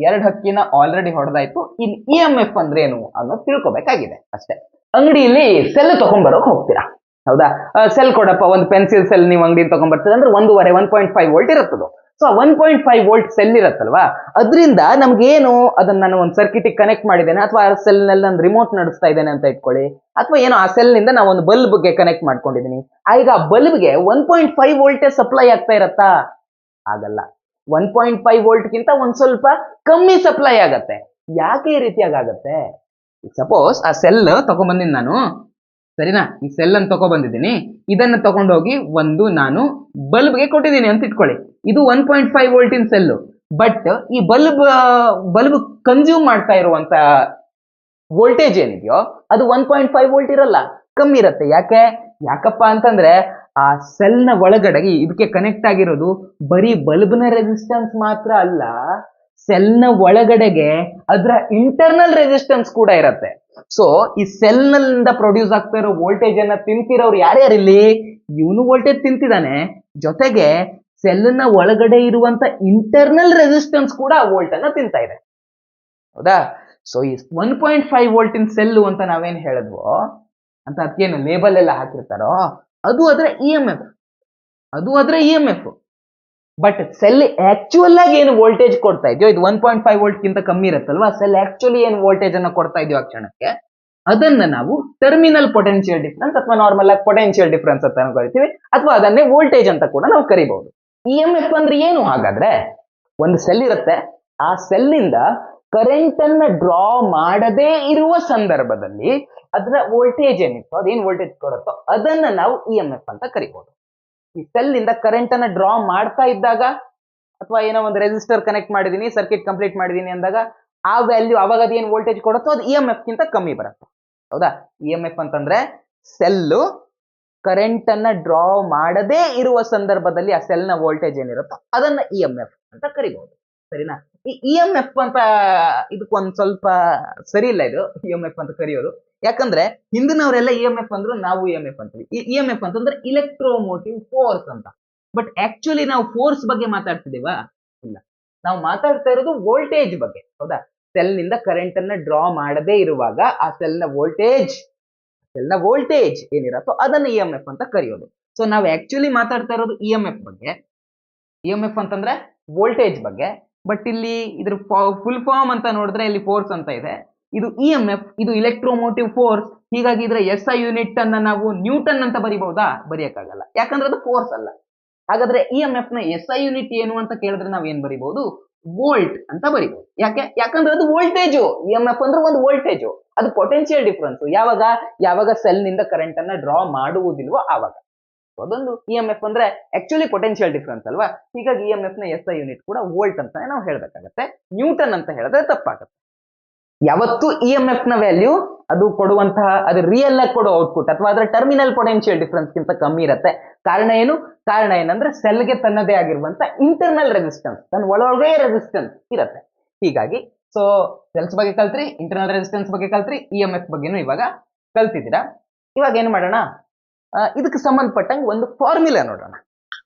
2 ಹಕ್ಕಿನ ಆಲ್ರೆಡಿ ಹೊಡೆದಾಯ್ತು. ಇನ್ EMF ಅಂದ್ರೆ ಏನು ಅನ್ನೋದು ತಿಳ್ಕೊಬೇಕಾಗಿದೆ ಅಷ್ಟೇ. ಅಂಗಡಿಯಲ್ಲಿ ಸೆಲ್ ತಗೊಂಡ್ಬರೋಕ್ ಹೋಗ್ತೀರಾ, ಹೌದಾ? ಸೆಲ್ ಕೊಡಪ್ಪ, ಒಂದು ಪೆನ್ಸಿಲ್ ಸೆಲ್ ನೀವು ಅಂಗಡಿಯಲ್ಲಿ ತಗೊಂಡ್ಬರ್ತದೆ ಅಂದ್ರೆ 1.5 ವೋಲ್ಟ್ ಇರುತ್ತದು. ಸೊ 1.5 ವೋಲ್ಟ್ ಸೆಲ್ ಇರತ್ತಲ್ವಾ, ಅದರಿಂದ ನಮ್ಗೇನು, ಅದನ್ನ ನಾನು ಒಂದು ಸರ್ಕ್ಯೂಟ್ ಕನೆಕ್ಟ್ ಮಾಡಿದ್ದೇನೆ ಅಥವಾ ಆ ಸೆಲ್ ನಲ್ಲಿ ನಾನು ರಿಮೋಟ್ ನಡೆಸ್ತಾ ಇದ್ದೇನೆ ಅಂತ ಇಟ್ಕೊಳ್ಳಿ, ಅಥವಾ ಏನೋ ಆ ಸೆಲ್ ನಿಂದ ನಾವು ಒಂದು ಬಲ್ಬ್ಗೆ ಕನೆಕ್ಟ್ ಮಾಡ್ಕೊಂಡಿದ್ದೀನಿ. ಈಗ ಆ ಬಲ್ಬ್ಗೆ 1.5 ವೋಲ್ಟೇಜ್ ಸಪ್ಲೈ ಆಗ್ತಾ ಇರತ್ತಾ? ಆಗಲ್ಲ. 1.5 ವೋಲ್ಟ್ಗಿಂತ ಒಂದ್ ಸ್ವಲ್ಪ ಕಮ್ಮಿ ಸಪ್ಲೈ ಆಗತ್ತೆ. ಯಾಕೆ ಈ ರೀತಿಯಾಗಿ ಆಗತ್ತೆ? ಸಪೋಸ್ ಆ ಸೆಲ್ ತಗೊಂಡ್ಬಂದಿನಿ ನಾನು, ಸರಿನಾ? ಈ ಸೆಲ್ ಅನ್ನು ತಗೊಬಂದಿದ್ದೀನಿ, ಇದನ್ನು ತಗೊಂಡೋಗಿ ನಾನು ಬಲ್ಬ್ಗೆ ಕೊಟ್ಟಿದ್ದೀನಿ ಅಂತ ಇಟ್ಕೊಳ್ಳಿ. ಇದು 1.5 ವೋಲ್ಟಿನ ಸೆಲ್ಲು. ಬಟ್ ಈ ಬಲ್ಬ್ ಕನ್ಸ್ಯೂಮ್ ಮಾಡ್ತಾ ಇರುವಂತ ವೋಲ್ಟೇಜ್ ಏನಿದೆಯೋ ಅದು 1.5 ವೋಲ್ಟ್ ಇರಲ್ಲ, ಕಮ್ಮಿ ಇರುತ್ತೆ. ಯಾಕಪ್ಪ ಅಂತಂದ್ರೆ ಆ ಸೆಲ್ ನ ಒಳಗಡೆ ಇದಕ್ಕೆ ಕನೆಕ್ಟ್ ಆಗಿರೋದು ಬರೀ ಬಲ್ಬ್ನ ರೆಸಿಸ್ಟೆನ್ಸ್ ಮಾತ್ರ ಅಲ್ಲ, ಸೆಲ್ ನ ಒಳಗಡೆಗೆ ಅದರ ಇಂಟರ್ನಲ್ ರೆಸಿಸ್ಟೆನ್ಸ್ ಕೂಡ ಇರತ್ತೆ. ಸೊ ಈ ಸೆಲ್ ನಿಂದ ಪ್ರೊಡ್ಯೂಸ್ ಆಗ್ತಾ ಇರೋ ವೋಲ್ಟೇಜ್ ಅನ್ನ ತಿಂತಿರೋರು ಯಾರ್ಯಾರಿಲ್ಲಿ? ಇವನು ವೋಲ್ಟೇಜ್ ತಿಂತಿದ್ದಾನೆ, ಜೊತೆಗೆ ಸೆಲ್ ನ ಒಳಗಡೆ ಇರುವಂತ ಇಂಟರ್ನಲ್ ರೆಸಿಸ್ಟೆನ್ಸ್ ಕೂಡ ಆ ವೋಲ್ಟ್ ಅನ್ನ ತಿಂತಾ ಇದೆ, ಹೌದಾ? ಸೊ ಈ 1.5 ವೋಲ್ಟಿನ ಸೆಲ್ಲು ಅಂತ ನಾವೇನ್ ಹೇಳಿದ್ವೋ ಅಂತ ಅದಕ್ಕೇನು ಲೇಬಲ್ ಎಲ್ಲ ಹಾಕಿರ್ತಾರೋ ಅದು ಅದರ EMF. ಬಟ್ ಸೆಲ್ ಆಕ್ಚುಯಲ್ ಆಗಿ ಏನು ವೋಲ್ಟೇಜ್ ಕೊಡ್ತಾ ಇದೆಯೋ, ಇದು 1.5 ವೋಲ್ಟ್ ಗಿಂತ ಕಮ್ಮಿ ಇರುತ್ತಲ್ವಾ, ಸೆಲ್ ಆಕ್ಚುಲಿ ಏನು ವೋಲ್ಟೇಜ್ ಅನ್ನ ಕೊಡ್ತಾ ಇದೆಯೋ ಆ ಕ್ಷಣಕ್ಕೆ, ಅದನ್ನ ನಾವು ಟರ್ಮಿನಲ್ ಪೊಟೆನ್ಶಿಯಲ್ ಡಿಫರೆನ್ಸ್ ಅಥವಾ ನಾರ್ಮಲ್ ಆಗಿ ಪೊಟೆನ್ಶಿಯಲ್ ಡಿಫರೆನ್ಸ್ ಅಂತ ಕರಿತೀವಿ, ಅಥವಾ ಅದನ್ನೇ ವೋಲ್ಟೇಜ್ ಅಂತ ಕೂಡ ನಾವು ಕರಿಬಹುದು. EMF ಅಂದ್ರೆ ಏನು ಹಾಗಾದ್ರೆ? ಒಂದು ಸೆಲ್ ಇರುತ್ತೆ, ಆ ಸೆಲ್ ಇಂದ ಕರೆಂಟ್ ಅನ್ನ ಡ್ರಾ ಮಾಡದೇ ಇರುವ ಸಂದರ್ಭದಲ್ಲಿ ಅದರ ವೋಲ್ಟೇಜ್ ಏನಿತ್ತು, ಅದೇನು ವೋಲ್ಟೇಜ್ ಕೊಡುತ್ತೋ ಅದನ್ನ ನಾವು EMF ಅಂತ ಕರಿಬಹುದು. ಈ ಸೆಲ್ ಇಂದ ಕರೆಂಟ್ ಅನ್ನ ಡ್ರಾ ಮಾಡ್ತಾ ಇದ್ದಾಗ, ಅಥವಾ ಏನೋ ಒಂದು ರೆಸಿಸ್ಟರ್ ಕನೆಕ್ಟ್ ಮಾಡಿದೀನಿ, ಸರ್ಕ್ಯೂಟ್ ಕಂಪ್ಲೀಟ್ ಮಾಡಿದೀನಿ ಅಂದಾಗ ಆ ವ್ಯಾಲ್ಯೂ ಅವಾಗ ಅದೇನು ವೋಲ್ಟೇಜ್ ಕೊಡುತ್ತೋ ಅದು EMF ಗಿಂತ ಕಮ್ಮಿ ಬರುತ್ತೆ, ಹೌದಾ? EMF ಅಂತಂದ್ರೆ ಸೆಲ್ಲು ಕರೆಂಟ್ ಅನ್ನ ಡ್ರಾ ಮಾಡದೇ ಇರುವ ಸಂದರ್ಭದಲ್ಲಿ ಆ ಸೆಲ್ ನ ವೋಲ್ಟೇಜ್ ಏನಿರುತ್ತೋ ಅದನ್ನ EMF ಅಂತ ಕರಿಬಹುದು, ಸರಿನಾ? ಈ EMF ಅಂತ ಇದಕ್ಕೊಂದ್ ಸ್ವಲ್ಪ ಸರಿ ಇಲ್ಲ, ಇದು EMF ಅಂತ ಕರೆಯೋದು. ಯಾಕಂದ್ರೆ ಹಿಂದಿನವರೆಲ್ಲ EMF ಅಂದ್ರು, ನಾವು EMF ಅಂತೀವಿ. ಈ EMF ಅಂತಂದ್ರೆ ಇಲೆಕ್ಟ್ರೋಮೋಟಿವ್ ಫೋರ್ಸ್ ಅಂತ. ಬಟ್ ಆಕ್ಚುಲಿ ನಾವು ಫೋರ್ಸ್ ಬಗ್ಗೆ ಮಾತಾಡ್ತಿದೀವಾ? ಇಲ್ಲ, ನಾವು ಮಾತಾಡ್ತಾ ಇರೋದು ವೋಲ್ಟೇಜ್ ಬಗ್ಗೆ, ಹೌದಾ? ಸೆಲ್ ನಿಂದ ಕರೆಂಟ್ ಅನ್ನ ಡ್ರಾ ಮಾಡದೇ ಇರುವಾಗ ಆ ಸೆಲ್ ನ ವೋಲ್ಟೇಜ್ ಏನಿರತ್ತೋ ಅದನ್ನ ಇ ಎಂ ಎಫ್ ಅಂತ ಕರೆಯೋದು. ಸೊ ನಾವು ಆಕ್ಚುಲಿ ಮಾತಾಡ್ತಾ ಇರೋದು ಇ ಎಂ ಎಫ್ ಬಗ್ಗೆ. ಇ ಎಂ ಎಫ್ ಅಂತಂದ್ರೆ ವೋಲ್ಟೇಜ್ ಬಗ್ಗೆ. ಬಟ್ ಇಲ್ಲಿ ಇದ್ರ ಫುಲ್ ಫಾರ್ಮ್ ಅಂತ ನೋಡಿದ್ರೆ ಇಲ್ಲಿ ಫೋರ್ಸ್ ಅಂತ ಇದೆ. ಇದು ಇ ಎಂ ಎಫ್, ಇದು ಇಲೆಕ್ಟ್ರೋಮೋಟಿವ್ ಫೋರ್ಸ್. ಹೀಗಾಗಿ ಇದ್ರ ಎಸ್ ಐ ಯೂನಿಟ್ ಅನ್ನ ನಾವು ನ್ಯೂಟನ್ ಅಂತ ಬರಿಬಹುದಾ? ಬರೆಯಕ್ಕಾಗಲ್ಲ, ಯಾಕಂದ್ರೆ ಅದು ಫೋರ್ಸ್ ಅಲ್ಲ. ಹಾಗಾದ್ರೆ ಇ ಎಂ ಎಫ್ ನ ಎಸ್ ಐ ಯೂನಿಟ್ ಏನು ಅಂತ ಕೇಳಿದ್ರೆ ನಾವ್ ಏನ್ ಬರಿಬಹುದು? ವೋಲ್ಟ್ ಅಂತ ಬರಿಬಹುದು. ಯಾಕಂದ್ರೆ ಅದು ವೋಲ್ಟೇಜು. ಇ ಎಂ ಎಫ್ ಅಂದ್ರೆ ಒಂದು ವೋಲ್ಟೇಜು, ಅದು ಪೊಟೆನ್ಶಿಯಲ್ ಡಿಫರೆನ್ಸ್. ಯಾವಾಗ ಸೆಲ್ ನಿಂದ ಕರೆಂಟ್ ಅನ್ನ ಡ್ರಾ ಮಾಡುವುದಿಲ್ವೋ ಆವಾಗ. ಅದೊಂದು ಇ ಎಂ ಎಫ್ ಅಂದ್ರೆ ಆಕ್ಚುಲಿ ಪೊಟೆನ್ಶಿಯಲ್ ಡಿಫರೆನ್ಸ್ ಅಲ್ವಾ. ಹೀಗಾಗಿ ಇ ಎಂ ಎಫ್ ನ ಎಸ್ ಐ ಯೂನಿಟ್ ಕೂಡ ವೋಲ್ಟ್ ಅಂತಾನೆ ನಾವು ಹೇಳ್ಬೇಕಾಗತ್ತೆ. ನ್ಯೂಟನ್ ಅಂತ ಹೇಳಿದ್ರೆ ತಪ್ಪಾಗುತ್ತೆ. ಯಾವತ್ತು ಇ ಎಂ ಎಫ್ ನ ವ್ಯಾಲ್ಯೂ ಅದು ಕೊಡುವಂತಹ ಅದು ರಿಯಲ್ ಆಗಿ ಕೊಡೋ ಔಟ್ಪುಟ್ ಅಥವಾ ಅದರ ಟರ್ಮಿನಲ್ ಪೊಟೆನ್ಶಿಯಲ್ ಡಿಫರೆನ್ಸ್ ಗಿಂತ ಕಮ್ಮಿ ಇರುತ್ತೆ. ಕಾರಣ ಏನಂದ್ರೆ ಸೆಲ್ಗೆ ತನ್ನದೇ ಆಗಿರುವಂತ ಇಂಟರ್ನಲ್ ರೆಸಿಸ್ಟೆನ್ಸ್, ತನ್ನ ಒಳಗೆ ರೆಸಿಸ್ಟೆನ್ಸ್ ಇರುತ್ತೆ. ಹೀಗಾಗಿ ಸೊ ಸೆಲ್ಸ್ ಬಗ್ಗೆ ಕಲ್ತ್ರಿ, ಇಂಟರ್ನಲ್ ರೆಸಿಸ್ಟೆನ್ಸ್ ಬಗ್ಗೆ ಕಲ್ತ್ರಿ, ಇ ಎಂ ಎಫ್ ಬಗ್ಗೆನೂ ಇವಾಗ ಕಲ್ತಿದ್ದೀರಾ. ಇವಾಗ ಏನು ಮಾಡೋಣ, ಇದಕ್ಕೆ ಸಂಬಂಧಪಟ್ಟಂಗೆ ಒಂದು ಫಾರ್ಮುಲಾ ನೋಡೋಣ.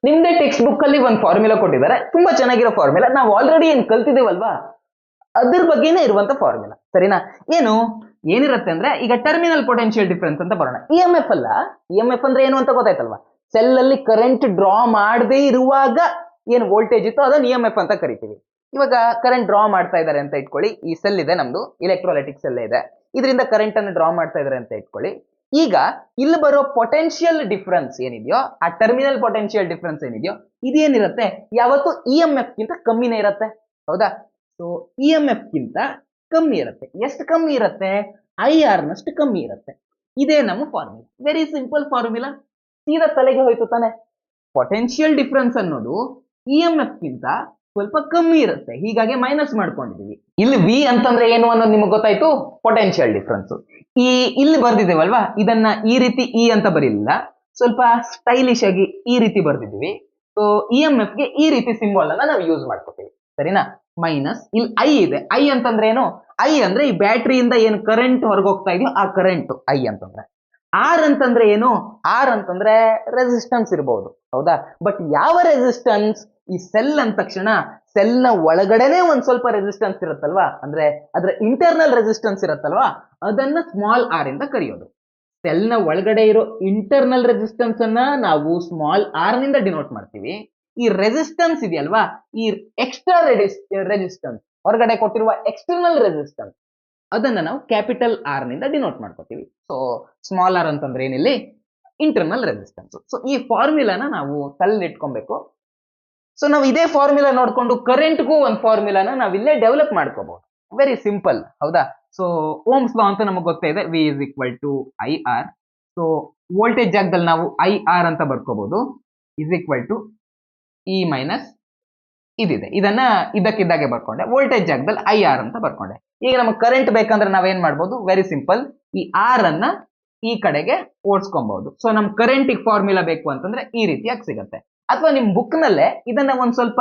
ನಿಮ್ದೇ ಟೆಕ್ಸ್ಟ್ ಬುಕ್ ಅಲ್ಲಿ ಒಂದು ಫಾರ್ಮುಲಾ ಕೊಟ್ಟಿದ್ದಾರೆ, ತುಂಬಾ ಚೆನ್ನಾಗಿರೋ ಫಾರ್ಮುಲಾ. ನಾವು ಆಲ್ರೆಡಿ ಏನ್ ಕಲ್ತಿದ್ದೇವಲ್ವಾ ಅದ್ರ ಬಗ್ಗೆನೇ ಇರುವಂತ ಫಾರ್ಮುಲಾ, ಸರಿನಾ? ಏನಿರುತ್ತೆ ಅಂದ್ರೆ ಈಗ ಟರ್ಮಿನಲ್ ಪೊಟೆನ್ಶಿಯಲ್ ಡಿಫರೆನ್ಸ್ ಅಂತ ಬರೋಣ. ಇ ಎಂ ಎಫ್ ಅಲ್ಲ, ಇ ಎಂ ಎಫ್ ಅಂದ್ರೆ ಏನು ಅಂತ ಗೊತ್ತಾಯ್ತಲ್ವಾ? ಸೆಲ್ ಅಲ್ಲಿ ಕರೆಂಟ್ ಡ್ರಾ ಮಾಡದೇ ಇರುವಾಗ ಏನು ವೋಲ್ಟೇಜ್ ಇತ್ತು ಅದನ್ನ ಇ ಎಂ ಎಫ್ ಅಂತ ಕರಿತೀವಿ. ಇವಾಗ ಕರೆಂಟ್ ಡ್ರಾ ಮಾಡ್ತಾ ಇದ್ದಾರೆ ಅಂತ ಇಟ್ಕೊಳ್ಳಿ. ಈ ಸೆಲ್ ಇದೆ, ನಮ್ದು ಇಲೆಕ್ಟ್ರೋಲೈಟಿಕ್ ಸೆಲ್ ಇದೆ, ಇದರಿಂದ ಕರೆಂಟ್ ಅನ್ನು ಡ್ರಾ ಮಾಡ್ತಾ ಇದ್ದಾರೆ ಅಂತ ಇಟ್ಕೊಳ್ಳಿ. ಈಗ ಇಲ್ಲಿ ಬರೋ ಪೊಟೆನ್ಶಿಯಲ್ ಡಿಫರೆನ್ಸ್ ಏನಿದೆಯೋ, ಆ ಟರ್ಮಿನಲ್ ಪೊಟೆನ್ಶಿಯಲ್ ಡಿಫರೆನ್ಸ್ ಏನಿದೆಯೋ ಇದೇನಿರುತ್ತೆ, ಯಾವತ್ತು ಇ ಎಂ ಎಫ್ ಗಿಂತ ಕಮ್ಮಿನೇ ಇರುತ್ತೆ, ಹೌದಾ? ಸೊ ಇ ಎಂ ಎಫ್ ಗಿಂತ ಕಮ್ಮಿ ಇರುತ್ತೆ. ಎಷ್ಟು ಕಮ್ಮಿ ಇರುತ್ತೆ? ಐ ಆರ್ ನಷ್ಟು ಕಮ್ಮಿ ಇರುತ್ತೆ. ಇದೇ ನಮ್ಮ ಫಾರ್ಮುಲಾ. ವೆರಿ ಸಿಂಪಲ್ ಫಾರ್ಮುಲಾ, ಸೀದಾ ತಲೆಗೆ ಹೋಯ್ತು ತಾನೆ. ಪೊಟೆನ್ಶಿಯಲ್ ಡಿಫರೆನ್ಸ್ ಅನ್ನೋದು ಇ ಎಂ ಎಫ್ ಗಿಂತ ಸ್ವಲ್ಪ ಕಮ್ಮಿ ಇರುತ್ತೆ, ಹೀಗಾಗಿ ಮೈನಸ್ ಮಾಡ್ಕೊಂಡಿದೀವಿ. ಇಲ್ಲಿ ವಿ ಅಂತಂದ್ರೆ ಏನು ಅನ್ನೋದು ನಿಮಗೆ ಗೊತ್ತಾಯ್ತು, ಪೊಟೆನ್ಶಿಯಲ್ ಡಿಫರೆನ್ಸ್. ಇಲ್ಲಿ ಬರ್ದಿದ್ದೇವಲ್ವಾ, ಇದನ್ನ ಈ ರೀತಿ ಇ ಅಂತ ಬರೀಲಿಲ್ಲ, ಸ್ವಲ್ಪ ಸ್ಟೈಲಿಶ್ ಆಗಿ ಈ ರೀತಿ ಬರ್ದಿದ್ದೀವಿ. ಸೊ ಇ ಎಂ ಎಫ್ ಗೆ ಈ ರೀತಿ ಸಿಂಬಲ್ ಅನ್ನ ನಾವು ಯೂಸ್ ಮಾಡ್ಕೋತೀವಿ, ಸರಿನಾ? ಮೈನಸ್ ಇಲ್ಲಿ ಐ ಇದೆ. ಐ ಅಂತಂದ್ರೆ ಏನು? ಐ ಅಂದ್ರೆ ಈ ಬ್ಯಾಟ್ರಿಯಿಂದ ಏನು ಕರೆಂಟ್ ಹೊರಗೋಗ್ತಾ ಇದೆಯೋ ಆ ಕರೆಂಟ್ ಐ ಅಂತಂದ್ರೆ. ಆರ್ ಅಂತಂದ್ರೆ ಏನು? ಆರ್ ಅಂತಂದ್ರೆ ರೆಸಿಸ್ಟೆನ್ಸ್ ಇರಬಹುದು, ಹೌದಾ? ಬಟ್ ಯಾವ ರೆಸಿಸ್ಟೆನ್ಸ್? ಈ ಸೆಲ್ ಅಂದ ತಕ್ಷಣ ಸೆಲ್ ನ ಒಳಗಡೆನೆ ಒಂದ್ ಸ್ವಲ್ಪ ರೆಸಿಸ್ಟೆನ್ಸ್ ಇರುತ್ತಲ್ವಾ, ಅಂದ್ರೆ ಅದರ ಇಂಟರ್ನಲ್ ರೆಸಿಸ್ಟೆನ್ಸ್ ಇರುತ್ತಲ್ವಾ, ಅದನ್ನ ಸ್ಮಾಲ್ ಆರ್ ಇಂದ ಕರೆಯೋದು. ಸೆಲ್ ನ ಒಳಗಡೆ ಇರೋ ಇಂಟರ್ನಲ್ ರೆಸಿಸ್ಟೆನ್ಸ್ ಅನ್ನ ನಾವು ಸ್ಮಾಲ್ ಆರ್ ನಿಂದ ಡಿನೋಟ್ ಮಾಡ್ತೀವಿ. ಈ ರೆಸಿಸ್ಟೆನ್ಸ್ ಇದೆಯಲ್ವಾ, ಈ ಎಕ್ಸ್ಟ್ರಾ ರೆಸಿಸ್ಟೆನ್ಸ್, ಹೊರಗಡೆ ಕೊಟ್ಟಿರುವ ಎಕ್ಸ್ಟರ್ನಲ್ ರೆಸಿಸ್ಟೆನ್ಸ್, ಅದನ್ನ ನಾವು ಕ್ಯಾಪಿಟಲ್ ಆರ್ ನಿಂದ ಡಿನೋಟ್ ಮಾಡ್ಕೋತೀವಿ. ಸೊ ಸ್ಮಾಲ್ ಆರ್ ಅಂತಂದ್ರೆ ಏನಿಲ್ಲಿ ಇಂಟರ್ನಲ್ ರೆಸಿಸ್ಟೆನ್ಸ್. ಸೊ ಈ ಫಾರ್ಮುಲಾನ ನಾವು ತಲೆಯಲ್ಲಿ ಇಟ್ಕೊಬೇಕು. ಸೊ ನಾವು ಇದೇ ಫಾರ್ಮುಲಾ ನೋಡ್ಕೊಂಡು ಕರೆಂಟ್ಗೂ ಒಂದು ಫಾರ್ಮುಲಾನ ನಾವು ಇಲ್ಲೇ ಡೆವಲಪ್ ಮಾಡ್ಕೋಬಹುದು. ವೆರಿ ಸಿಂಪಲ್, ಹೌದಾ? ಸೊ ಓಮ್ಸ್ ಲಾ ಅಂತ ನಮಗೆ ಗೊತ್ತೇ ಇದೆ, V is equal to I R. So voltage ಜಾಗದಲ್ಲಿ ನಾವು ಐ ಆರ್ ಅಂತ ಬರ್ಕೋಬಹುದು, is equal to E minus ಇದಿದೆ, ಇದನ್ನ ಇದ್ದಕ್ಕಿದ್ದಾಗೆ ಬರ್ಕೊಂಡೆ. ವೋಲ್ಟೇಜ್ ಜಾಗದಲ್ಲಿ ಐ ಆರ್ ಅಂತ ಬರ್ಕೊಂಡೆ. ಈಗ ನಮಗೆ ಕರೆಂಟ್ ಬೇಕಂದ್ರೆ ನಾವೇನ್ ಮಾಡ್ಬೋದು? ವೆರಿ ಸಿಂಪಲ್, ಈ ಆರ್ ಅನ್ನ ಈ ಕಡೆಗೆ ಓಡಿಸ್ಕೊಬಹುದು. ಸೊ ನಮ್ ಕರೆಂಟಿಗೆ ಫಾರ್ಮುಲಾ ಬೇಕು ಅಂತಂದ್ರೆ ಈ ರೀತಿಯಾಗಿ ಸಿಗುತ್ತೆ. ಅಥವಾ ನಿಮ್ ಬುಕ್ ನಲ್ಲೇ ಇದನ್ನ ಒಂದ್ ಸ್ವಲ್ಪ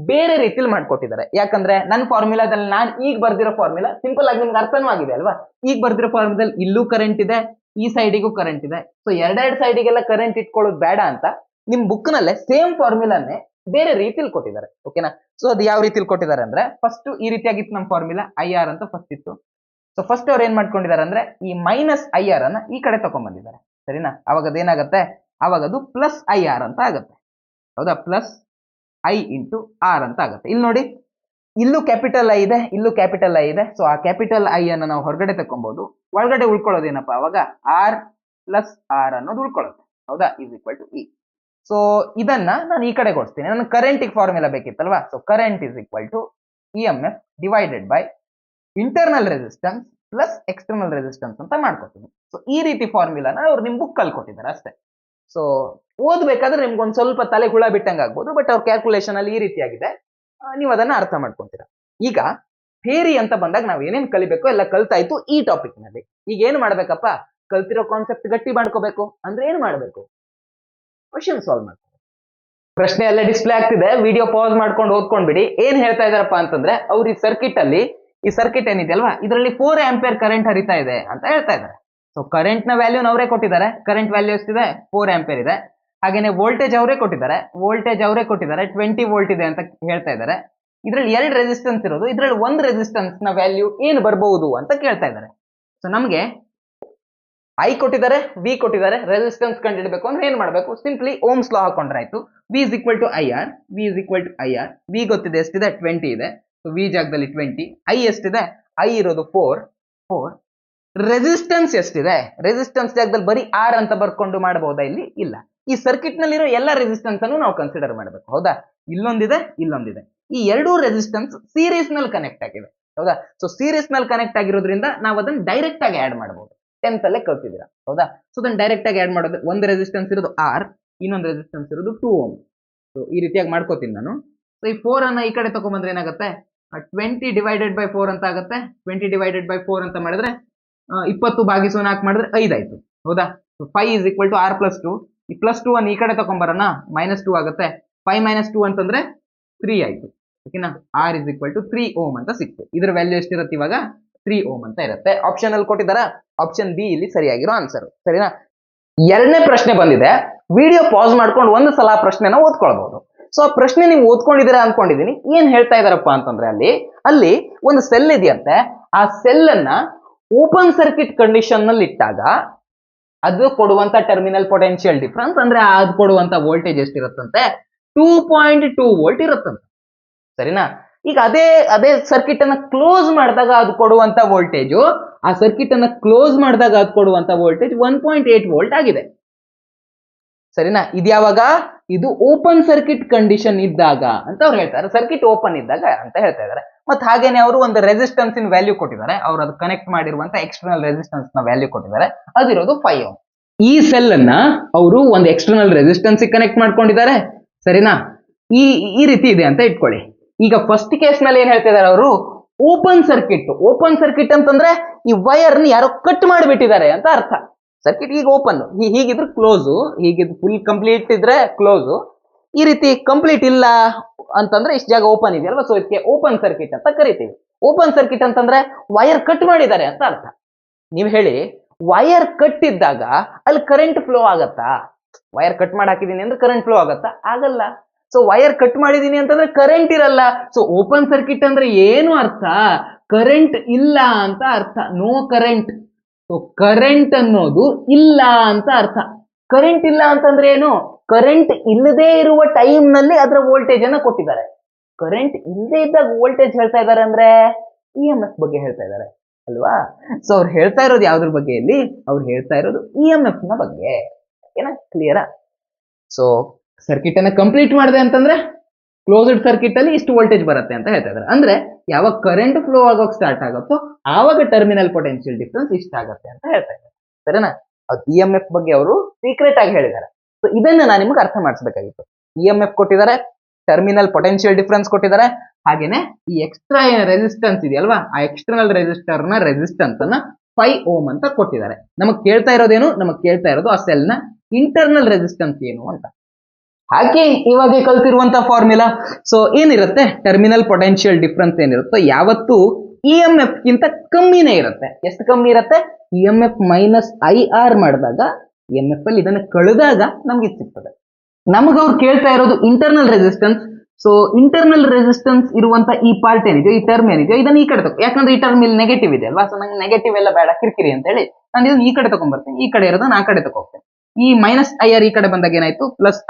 ಬೇರೆ ರೀತಿಯಲ್ಲಿ ಮಾಡ್ಕೊಟ್ಟಿದ್ದಾರೆ. ಯಾಕಂದ್ರೆ ನನ್ನ ಫಾರ್ಮುಲಾದಲ್ಲಿ ನಾನು ಈಗ ಬರ್ದಿರೋ ಫಾರ್ಮುಲಾ ಸಿಂಪಲ್ ಆಗಿ ನಿಮ್ಗೆ ಅರ್ಥನೂ ಆಗಿದೆ ಅಲ್ವಾ? ಈಗ ಬರ್ದಿರೋ ಫಾರ್ಮುಲಾದಲ್ಲಿ ಇಲ್ಲೂ ಕರೆಂಟ್ ಇದೆ, ಈ ಸೈಡಿಗೂ ಕರೆಂಟ್ ಇದೆ. ಸೊ ಎರಡೆರಡು ಸೈಡಿಗೆಲ್ಲ ಕರೆಂಟ್ ಇಟ್ಕೊಳ್ಳೋದು ಬೇಡ ಅಂತ ನಿಮ್ ಬುಕ್ ನಲ್ಲೇ ಸೇಮ್ ಫಾರ್ಮುಲಾನೇ ಬೇರೆ ರೀತಿಲಿ ಕೊಟ್ಟಿದ್ದಾರೆ, ಓಕೆನಾ? ಸೊ ಅದು ಯಾವ ರೀತಿಲಿ ಕೊಟ್ಟಿದ್ದಾರೆ ಅಂದ್ರೆ, ಫಸ್ಟ್ ಈ ರೀತಿಯಾಗಿತ್ತು ನಮ್ಮ ಫಾರ್ಮುಲಾ, ಐ ಆರ್ ಅಂತ ಫಸ್ಟ್ ಇತ್ತು. ಸೊ ಫಸ್ಟ್ ಅವ್ರು ಏನ್ ಮಾಡ್ಕೊಂಡಿದ್ದಾರೆ ಅಂದ್ರೆ ಈ ಮೈನಸ್ ಐ ಆರ್ ಅನ್ನ ಈ ಕಡೆ ತಗೊಂಡ್ ಬಂದಿದ್ದಾರೆ, ಸರಿನಾ? ಅವಾಗ ಅದೇನಾಗತ್ತೆ, ಅವಾಗ ಅದು ಪ್ಲಸ್ ಐ ಆರ್ ಅಂತ ಆಗತ್ತೆ, ಹೌದಾ? ಪ್ಲಸ್ ಐ ಇಂಟು ಆರ್ ಅಂತ ಆಗುತ್ತೆ. ಇಲ್ಲಿ ನೋಡಿ, ಇಲ್ಲೂ ಕ್ಯಾಪಿಟಲ್ ಐ ಇದೆ, ಇಲ್ಲೂ ಕ್ಯಾಪಿಟಲ್ ಐ ಇದೆ. ಸೊ ಆ ಕ್ಯಾಪಿಟಲ್ ಐ ಅನ್ನು ನಾವು ಹೊರಗಡೆ ತಕೊಬಹುದು. ಒಳಗಡೆ ಉಳ್ಕೊಳ್ಳೋದೇನಪ್ಪ ಅವಾಗ? ಆರ್ ಪ್ಲಸ್ ಆರ್ ಅನ್ನೋದು ಉಳ್ಕೊಳ್ಳುತ್ತೆ, ಹೌದಾ? Is equal to E. So ಇದನ್ನ ನಾನು ಈ ಕಡೆ ಕೊಡ್ತೀನಿ, ನನ್ನ ಕರೆಂಟಿಗೆ ಫಾರ್ಮುಲಾ ಬೇಕಿತ್ತಲ್ವಾ? So current is equal to E M F divided by internal resistance plus external resistance ಅಂತ ಮಾಡ್ಕೊತೀನಿ. ಸೊ ಈ ರೀತಿ ಫಾರ್ಮುಲಾನ ಅವ್ರು ನಿಮ್ ಬುಕ್ ಅಲ್ಲಿ ಕೊಟ್ಟಿದ್ದಾರೆ ಅಷ್ಟೇ. ಸೊ ಓದ್ಬೇಕಾದ್ರೆ ನಿಮ್ಗೆ ಒಂದ್ ಸ್ವಲ್ಪ ತಲೆ ಹುಳ ಬಿಟ್ಟಂಗೆ ಆಗ್ಬೋದು, ಬಟ್ ಅವ್ರ ಕ್ಯಾಲ್ಕುಲೇಷನ್ ಅಲ್ಲಿ ಈ ರೀತಿಯಾಗಿದೆ, ನೀವು ಅದನ್ನ ಅರ್ಥ ಮಾಡ್ಕೊಂತೀರಾ. ಈಗ ಥಿಯರಿ ಅಂತ ಬಂದಾಗ ನಾವ್ ಏನೇನ್ ಕಲಿಬೇಕು ಎಲ್ಲ ಕಲ್ತಾಯ್ತು ಈ ಟಾಪಿಕ್ ನಲ್ಲಿ. ಈಗ ಏನ್ ಮಾಡ್ಬೇಕಪ್ಪ? ಕಲ್ತಿರೋ ಕಾನ್ಸೆಪ್ಟ್ ಗಟ್ಟಿ ಮಾಡ್ಕೋಬೇಕು ಅಂದ್ರೆ ಏನ್ ಮಾಡ್ಬೇಕು? ಕ್ವಶನ್ ಸಾಲ್ವ್ ಮಾಡ್ಬೇಕು. ಪ್ರಶ್ನೆ ಎಲ್ಲ ಡಿಸ್ಪ್ಲೇ ಆಗ್ತಿದೆ, ವಿಡಿಯೋ ಪಾಸ್ ಮಾಡ್ಕೊಂಡು ಓದ್ಕೊಂಡ್ಬಿಡಿ. ಏನ್ ಹೇಳ್ತಾ ಇದಾರಪ್ಪ ಅಂತಂದ್ರೆ, ಅವ್ರು ಈ ಸರ್ಕಿಟ್ ಅಲ್ಲಿ, ಈ ಸರ್ಕಿಟ್ ಏನಿದೆಯಲ್ವಾ, ಇದರಲ್ಲಿ 4 ಆಂಪಿಯರ್ ಕರೆಂಟ್ ಹರಿತಾ ಇದೆ ಅಂತ ಹೇಳ್ತಾ ಇದ್ದಾರೆ. ಸೊ ಕರೆಂಟ್ ನ ವ್ಯಾಲ್ಯೂ ಅವರೇ ಕೊಟ್ಟಿದ್ದಾರೆ. ಕರೆಂಟ್ ವ್ಯಾಲ್ಯೂ ಎಷ್ಟಿದೆ? 4 ಆಂಪಿಯರ್ ಇದೆ. ಹಾಗೇನೆ ವೋಲ್ಟೇಜ್ ಅವರೇ ಕೊಟ್ಟಿದ್ದಾರೆ, 20 ವೋಲ್ಟ್ ಇದೆ ಅಂತ ಹೇಳ್ತಾ ಇದ್ದಾರೆ. ಇದ್ರಲ್ಲಿ 2 ರೆಸಿಸ್ಟೆನ್ಸ್ ಇರೋದು, ಇದ್ರಲ್ಲಿ 1 ರೆಸಿಸ್ಟೆನ್ಸ್ ನ ವ್ಯಾಲ್ಯೂ ಏನು ಬರಬಹುದು ಅಂತ ಕೇಳ್ತಾ ಇದ್ದಾರೆ. ಸೊ ನಮಗೆ ಐ ಕೊಟ್ಟಿದ್ದಾರೆ, ವಿ ಕೊಟ್ಟಿದ್ದಾರೆ, ರೆಸಿಸ್ಟೆನ್ಸ್ ಕಂಡುಹಿಡಬೇಕು ಅಂದ್ರೆ ಏನ್ ಮಾಡಬೇಕು, ಸಿಂಪ್ಲಿ ಓಮ್ಸ್ ಲಾ ಹಾಕೊಂಡ್ರೆ ಆಯ್ತು. V is equal to I R, V is equal to I R. V ಗೊತ್ತಿದೆ ಎಷ್ಟಿದೆ, 20 ಇದೆ. ಸೊ ವಿ ಜಾಗದಲ್ಲಿ 20, ಐ ಎಷ್ಟಿದೆ, ಐ ಇರೋದು 4. ರೆಸಿಸ್ಟೆನ್ಸ್ ಎಷ್ಟಿದೆ, ರೆಸಿಸ್ಟೆನ್ಸ್ ಜಾಗದಲ್ಲಿ ಬರೀ ಆರ್ ಅಂತ ಬರ್ಕೊಂಡು ಮಾಡಬಹುದಾ, ಇಲ್ಲಿ ಇಲ್ಲ. ಈ ಸರ್ಕಿಟ್ ನಲ್ಲಿರೋ ಎಲ್ಲ ರೆಸಿಸ್ಟೆನ್ಸ್ ಅನ್ನು ನಾವು ಕನ್ಸಿಡರ್ ಮಾಡಬೇಕು, ಹೌದಾ. ಇಲ್ಲೊಂದಿದೆ, ಇಲ್ಲೊಂದಿದೆ. ಈ ಎರಡೂ ರೆಸಿಸ್ಟೆನ್ಸ್ ಸೀರೀಸ್ ನಲ್ಲಿ ಕನೆಕ್ಟ್ ಆಗಿದೆ, ಹೌದಾ. ಸೊ ಸೀರೀಸ್ ನಲ್ಲಿ ಕನೆಕ್ಟ್ ಆಗಿರೋದ್ರಿಂದ ನಾವು ಅದನ್ನ ಡೈರೆಕ್ಟ್ ಆಗಿ ಆಡ್ ಮಾಡಬಹುದು. 10th ಅಲ್ಲೇ ಕಲ್ತಿದ್ದೀರಾ, ಹೌದಾ. ಸೊ ಅದನ್ನ ಡೈರೆಕ್ಟ್ ಆಗಿ ಆಡ್ ಮಾಡೋದು. ಒಂದು ರೆಸಿಸ್ಟೆನ್ಸ್ ಇರೋದು ಆರ್, ಇನ್ನೊಂದು ರೆಸಿಸ್ಟೆನ್ಸ್ ಇರೋದು 2 ಓಮ್. ಸೊ ಈ ರೀತಿಯಾಗಿ ಮಾಡ್ಕೋತೀನಿ ನಾನು. ಸೊ ಈ 4 ಅನ್ನ ಈ ಕಡೆ ತಗೊಂಡ್ಬಂದ್ರೆ ಏನಾಗುತ್ತೆ, 20 ಡಿವೈಡೆಡ್ ಬೈ 4 ಅಂತ ಆಗುತ್ತೆ. 20 ಡಿವೈಡೆಡ್ ಬೈ 4 ಅಂತ ಮಾಡಿದ್ರೆ 20 ಭಾಗಿಸು 4 ಮಾಡಿದ್ರೆ 5 ಆಯ್ತು, ಹೌದಾ. So 5 is equal to R plus 2. ಈ ಪ್ಲಸ್ 2 ಅನ್ನು ಈ ಕಡೆ ತಗೊಂಬರೋಣ, -2 ಆಗುತ್ತೆ. 5 - 2 ಅಂತಂದ್ರೆ 3 ಆಯ್ತು, ಓಕೆನಾ. R is equal to 3 ohm ಅಂತ ಸಿಕ್ತು. ಇದ್ರ ವ್ಯಾಲ್ಯೂ ಎಷ್ಟಿರುತ್ತೆ ಇವಾಗ, 3 ಓಮ್ ಅಂತ ಇರುತ್ತೆ. ಆಪ್ಷನ್ ಅಲ್ಲಿ ಕೊಟ್ಟಿದ್ದಾರ, ಆಪ್ಷನ್ ಬಿ ಇಲ್ಲಿ ಸರಿಯಾಗಿರೋ ಆನ್ಸರ್, ಸರಿನಾ. ಎರಡನೇ ಪ್ರಶ್ನೆ ಬಂದಿದೆ. ವಿಡಿಯೋ ಪಾಸ್ ಮಾಡ್ಕೊಂಡು ಒಂದು ಸಲ ಪ್ರಶ್ನೆನ ಓದ್ಕೊಳ್ಬಹುದು. ಸೊ ಆ ಪ್ರಶ್ನೆ ನೀವು ಓದ್ಕೊಂಡಿದ್ದೀರಾ ಅನ್ಕೊಂಡಿದೀನಿ. ಏನ್ ಹೇಳ್ತಾ ಇದಾರಪ್ಪ ಅಂತಂದ್ರೆ ಅಲ್ಲಿ ಒಂದು ಸೆಲ್ ಇದೆಯಂತೆ. ಆ ಸೆಲ್ ಅನ್ನ ಓಪನ್ ಸರ್ಕಿಟ್ ಕಂಡೀಷನ್ ನಲ್ಲಿ ಇಟ್ಟಾಗ ಅದು ಕೊಡುವಂತ ಟರ್ಮಿನಲ್ ಪೊಟೆನ್ಶಿಯಲ್ ಡಿಫರೆನ್ಸ್ ಅಂದ್ರೆ ಅದು ಕೊಡುವಂತ ವೋಲ್ಟೇಜ್ ಎಷ್ಟಿರುತ್ತಂತೆ, 2.2 ವೋಲ್ಟ್ ಇರುತ್ತಂತೆ, ಸರಿನಾ. ಈಗ ಅದೇ ಸರ್ಕಿಟ್ ಅನ್ನ ಕ್ಲೋಸ್ ಮಾಡಿದಾಗ ಅದು ಕೊಡುವಂತ ವೋಲ್ಟೇಜು, ಆ ಸರ್ಕಿಟ್ ಅನ್ನ ಕ್ಲೋಸ್ ಮಾಡಿದಾಗ ಅದು ಕೊಡುವಂತ ವೋಲ್ಟೇಜ್ 1.8 ವೋಲ್ಟ್ ಆಗಿದೆ, ಸರಿನಾ. ಇದ್ಯಾವಾಗ, ಇದು ಓಪನ್ ಸರ್ಕಿಟ್ ಕಂಡೀಷನ್ ಇದ್ದಾಗ ಅಂತ ಅವ್ರು ಹೇಳ್ತಾರೆ. ಸರ್ಕಿಟ್ ಓಪನ್ ಇದ್ದಾಗ ಅಂತ ಹೇಳ್ತಾ ಇದ್ದಾರೆ. ಮತ್ತೆ ಹಾಗೇನೆ ಅವರು ಒಂದು ರೆಸಿಸ್ಟೆನ್ಸ್ ಇನ್ ವ್ಯಾಲ್ಯೂ ಕೊಟ್ಟಿದ್ದಾರೆ. ಅವರು ಅದು ಕನೆಕ್ಟ್ ಮಾಡಿರುವಂತ ಎಕ್ಸ್ಟರ್ನಲ್ ರೆಸಿಸ್ಟೆನ್ಸ್ ನ ವ್ಯಾಲ್ಯೂ ಕೊಟ್ಟಿದ್ದಾರೆ. ಅದಿರೋದು 5 ಓಮ್. ಈ ಸೆಲ್ ಅನ್ನ ಅವರು ಒಂದು ಎಕ್ಸ್ಟರ್ನಲ್ ರೆಸಿಸ್ಟೆನ್ಸ್ ಕನೆಕ್ಟ್ ಮಾಡ್ಕೊಂಡಿದ್ದಾರೆ, ಸರಿನಾ. ಈ ರೀತಿ ಇದೆ ಅಂತ ಇಟ್ಕೊಳ್ಳಿ. ಈಗ ಫಸ್ಟ್ ಕೇಸ್ ಮೇಲೆ ಏನ್ ಹೇಳ್ತಿದ್ದಾರೆ ಅವರು, ಓಪನ್ ಸರ್ಕಿಟ್ ಅಂತಂದ್ರೆ ಈ ವೈರ್ ನ ಯಾರೋ ಕಟ್ ಮಾಡಿಬಿಟ್ಟಿದ್ದಾರೆ ಅಂತ ಅರ್ಥ. ಸರ್ಕಿಟ್ ಈಗ ಓಪನ್, ಹೀಗಿದ್ರೆ ಕ್ಲೋಸು, ಹೀಗಿದ್ರೆ ಫುಲ್ ಕಂಪ್ಲೀಟ್ ಇದ್ರೆ ಕ್ಲೋಸು. ಈ ರೀತಿ ಕಂಪ್ಲೀಟ್ ಇಲ್ಲ ಅಂತಂದ್ರೆ ಇಷ್ಟು ಜಾಗ ಓಪನ್ ಇದೆಯಲ್ವಾ, ಸೊ ಇದಕ್ಕೆ ಓಪನ್ ಸರ್ಕಿಟ್ ಅಂತ ಕರಿತೀವಿ. ಓಪನ್ ಸರ್ಕಿಟ್ ಅಂತಂದ್ರೆ ವೈರ್ ಕಟ್ ಮಾಡಿದ್ದಾರೆ ಅಂತ ಅರ್ಥ. ನೀವು ಹೇಳಿ, ವೈರ್ ಕಟ್ ಇದ್ದಾಗ ಅಲ್ಲಿ ಕರೆಂಟ್ ಫ್ಲೋ ಆಗತ್ತಾ? ವೈರ್ ಕಟ್ ಮಾಡಿ ಹಾಕಿದೀನಿ ಅಂದ್ರೆ ಕರೆಂಟ್ ಫ್ಲೋ ಆಗತ್ತಾ? ಆಗಲ್ಲ. ಸೊ ವೈರ್ ಕಟ್ ಮಾಡಿದೀನಿ ಅಂತಂದ್ರೆ ಕರೆಂಟ್ ಇರಲ್ಲ. ಸೊ ಓಪನ್ ಸರ್ಕಿಟ್ ಅಂದ್ರೆ ಏನು ಅರ್ಥ, ಕರೆಂಟ್ ಇಲ್ಲ ಅಂತ ಅರ್ಥ, ನೋ ಕರೆಂಟ್. ಸೊ ಕರೆಂಟ್ ಅನ್ನೋದು ಇಲ್ಲ ಅಂತ ಅರ್ಥ. ಕರೆಂಟ್ ಇಲ್ಲ ಅಂತಂದ್ರೆ ಏನು, ಕರೆಂಟ್ ಇಲ್ಲದೆ ಇರುವ ಟೈಮ್ ನಲ್ಲಿ ಅದರ ವೋಲ್ಟೇಜ್ ಅನ್ನ ಕೊಟ್ಟಿದ್ದಾರೆ. ಕರೆಂಟ್ ಇಲ್ಲದೆ ಇದ್ದಾಗ ವೋಲ್ಟೇಜ್ ಹೇಳ್ತಾ ಇದ್ದಾರೆ ಅಂದ್ರೆ EMF ಬಗ್ಗೆ ಹೇಳ್ತಾ ಇದ್ದಾರೆ ಅಲ್ವಾ. ಸೊ ಅವ್ರು ಹೇಳ್ತಾ ಇರೋದು ಯಾವ್ದ್ರ ಬಗ್ಗೆ ಇಲ್ಲಿ, ಅವ್ರು ಹೇಳ್ತಾ ಇರೋದು EMF ನ ಬಗ್ಗೆ, ಓಕೆನಾ, ಕ್ಲಿಯರಾ. ಸೊ ಸರ್ಕಿಟ್ ಅನ್ನ ಕಂಪ್ಲೀಟ್ ಮಾಡಿದೆ ಅಂತಂದ್ರೆ ಕ್ಲೋಸ್ಡ್ ಸರ್ಕಿಟ್ ಅಲ್ಲಿ ಇಷ್ಟು ವೋಲ್ಟೇಜ್ ಬರುತ್ತೆ ಅಂತ ಹೇಳ್ತಾ ಇದ್ದಾರೆ. ಅಂದ್ರೆ ಯಾವಾಗ ಕರೆಂಟ್ ಫ್ಲೋ ಆಗೋಕ್ ಸ್ಟಾರ್ಟ್ ಆಗುತ್ತೋ ಆವಾಗ ಟರ್ಮಿನಲ್ ಪೊಟೆನ್ಶಿಯಲ್ ಡಿಫರೆನ್ಸ್ ಇಷ್ಟ ಆಗುತ್ತೆ ಅಂತ ಹೇಳ್ತಾ ಇದ್ದಾರೆ, ಸರಿನಾ. ಅದು EMF ಬಗ್ಗೆ ಅವರು ಸೀಕ್ರೆಟ್ ಆಗಿ ಹೇಳಿದ್ದಾರೆ. ಸೊ ಇದನ್ನ ನಾನು ನಿಮ್ಗೆ ಅರ್ಥ ಮಾಡಿಸ್ಬೇಕಾಗಿತ್ತು. EMF ಕೊಟ್ಟಿದ್ದಾರೆ, ಟರ್ಮಿನಲ್ ಪೊಟೆನ್ಶಿಯಲ್ ಡಿಫರೆನ್ಸ್ ಕೊಟ್ಟಿದ್ದಾರೆ, ಹಾಗೇನೆ ಈ ಎಕ್ಸ್ಟ್ರಾ ರೆಸಿಸ್ಟೆನ್ಸ್ ಇದೆಯಲ್ವಾ, ಆ ಎಕ್ಸ್ಟರ್ನಲ್ ರೆಸಿಸ್ಟರ್ ನ ರೆಸಿಸ್ಟೆನ್ಸ್ ಅನ್ನ 5 ಓಮ್ ಅಂತ ಕೊಟ್ಟಿದ್ದಾರೆ. ನಮಗ್ ಕೇಳ್ತಾ ಇರೋದು ಆ ಸೆಲ್ ನ ಇಂಟರ್ನಲ್ ರೆಸಿಸ್ಟೆನ್ಸ್ ಏನು ಅಂತ. ಹಾಗೆ ಇವಾಗ ಕಲ್ತಿರುವಂತ ಫಾರ್ಮುಲಾ. ಸೊ ಏನಿರುತ್ತೆ, ಟರ್ಮಿನಲ್ ಪೊಟೆನ್ಶಿಯಲ್ ಡಿಫರೆನ್ಸ್ ಏನಿರುತ್ತೋ ಯಾವತ್ತು EMF ಗಿಂತ ಕಮ್ಮಿನೇ ಇರುತ್ತೆ. ಎಷ್ಟು ಕಮ್ಮಿ ಇರುತ್ತೆ, EMF -IR ಮಾಡಿದಾಗ, EMF ಅಲ್ಲಿ ಇದನ್ನ ಕಳೆದಾಗ ನಮ್ಗೆ ಇದು ಸಿಗ್ತದೆ. ನಮಗ ಅವ್ರು ಕೇಳ್ತಾ ಇರೋದು internal resistance. So internal resistance ಇರುವಂತ ಈ ಪಾರ್ಟ್ ಏನಿದೆಯೋ, ಈ ಟರ್ಮ್ ಏನಿದೆಯೋ ಇದನ್ನ ಈ ಕಡೆ ತಗೋ. ಯಾಕಂದ್ರೆ ಈ ಟರ್ಮ್ ಇಲ್ಲಿ ನೆಗೆಟಿವ್ ಇದೆ ಅಲ್ವಾ, ಸೊ ನಂಗೆ ನೆಗೆಟಿವ್ ಎಲ್ಲ ಬೇಡ, ಕಿರಿಕಿರಿ ಅಂತ ಹೇಳಿ ನಾನು ಇದನ್ನ ಈ ಕಡೆ ತಗೊಂಡ್ಬರ್ತೀನಿ. ಈ ಕಡೆ ಇರೋದನ್ನ ಆ ಕಡೆ ತಗೋತೀನಿ. ಈ -IR ಈ ಕಡೆ ಬಂದಾಗ ಏನಾಯ್ತು,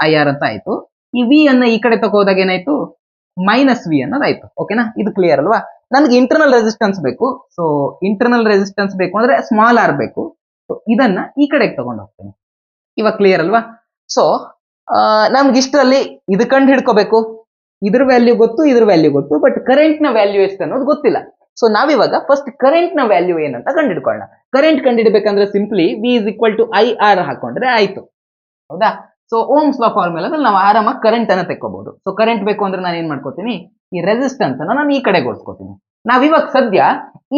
+IR ಅಂತ ಆಯ್ತು. ಈ V ಅನ್ನ ಈ ಕಡೆ ತಗೋದಾಗ ಏನಾಯ್ತು, -V ಅನ್ನೋದಾಯ್ತು, ಓಕೆನಾ. ಇದು ಕ್ಲಿಯರ್ ಅಲ್ವಾ. ನನ್ಗೆ ಇಂಟರ್ನಲ್ ರೆಸಿಸ್ಟೆನ್ಸ್ ಬೇಕು. ಸೊ ಇಂಟರ್ನಲ್ ರೆಸಿಸ್ಟೆನ್ಸ್ ಬೇಕು ಅಂದ್ರೆ ಸ್ಮಾಲ್ r ಬೇಕು. ಸೊ ಇದನ್ನ ಈ ಕಡೆಗೆ ತಗೊಂಡು ಹೋಗ್ತೇನೆ. ಇವಾಗ ಕ್ಲಿಯರ್ ಅಲ್ವಾ. ಸೊ ನಮ್ಗೆ ಇಷ್ಟರಲ್ಲಿ ಇದು ಕಂಡು ಹಿಡ್ಕೋಬೇಕು. ಇದ್ರ ವ್ಯಾಲ್ಯೂ ಗೊತ್ತು, ಇದ್ರ ವ್ಯಾಲ್ಯೂ ಗೊತ್ತು, ಬಟ್ ಕರೆಂಟ್ ನ ವ್ಯಾಲ್ಯೂ ಎಷ್ಟು ಅನ್ನೋದು ಗೊತ್ತಿಲ್ಲ. ಸೊ ನಾವಿವಾಗ ಫಸ್ಟ್ ಕರೆಂಟ್ ನ ವ್ಯಾಲ್ಯೂ ಏನಂತ ಕಂಡಿಡ್ಕೊಳ್ಳೋಣ. ಕರೆಂಟ್ ಕಂಡಿಡ್ಬೇಕಂದ್ರೆ ಸಿಂಪ್ಲಿ V = IR ಹಾಕೊಂಡ್ರೆ ಆಯ್ತು, ಹೌದಾ. ಸೊ ಓಮ್ಸ್ ಲಾ ಫಾರ್ಮುಲಾದಲ್ಲಿ ನಾವು ಆರಾಮಾಗಿ ಕರೆಂಟ್ ಅನ್ನ ತೆಕ್ಕೋಬಹುದು. ಸೊ ಕರೆಂಟ್ ಬೇಕು ಅಂದ್ರೆ ನಾನು ಏನ್ ಮಾಡ್ಕೋತೀನಿ, ಈ ರೆಸಿಸ್ಟೆನ್ಸ್ ಅನ್ನ ನಾನು ಈ ಕಡೆ ಓಡಿಸ್ಕೋತೀನಿ. ನಾವಿವಾಗ ಸದ್ಯ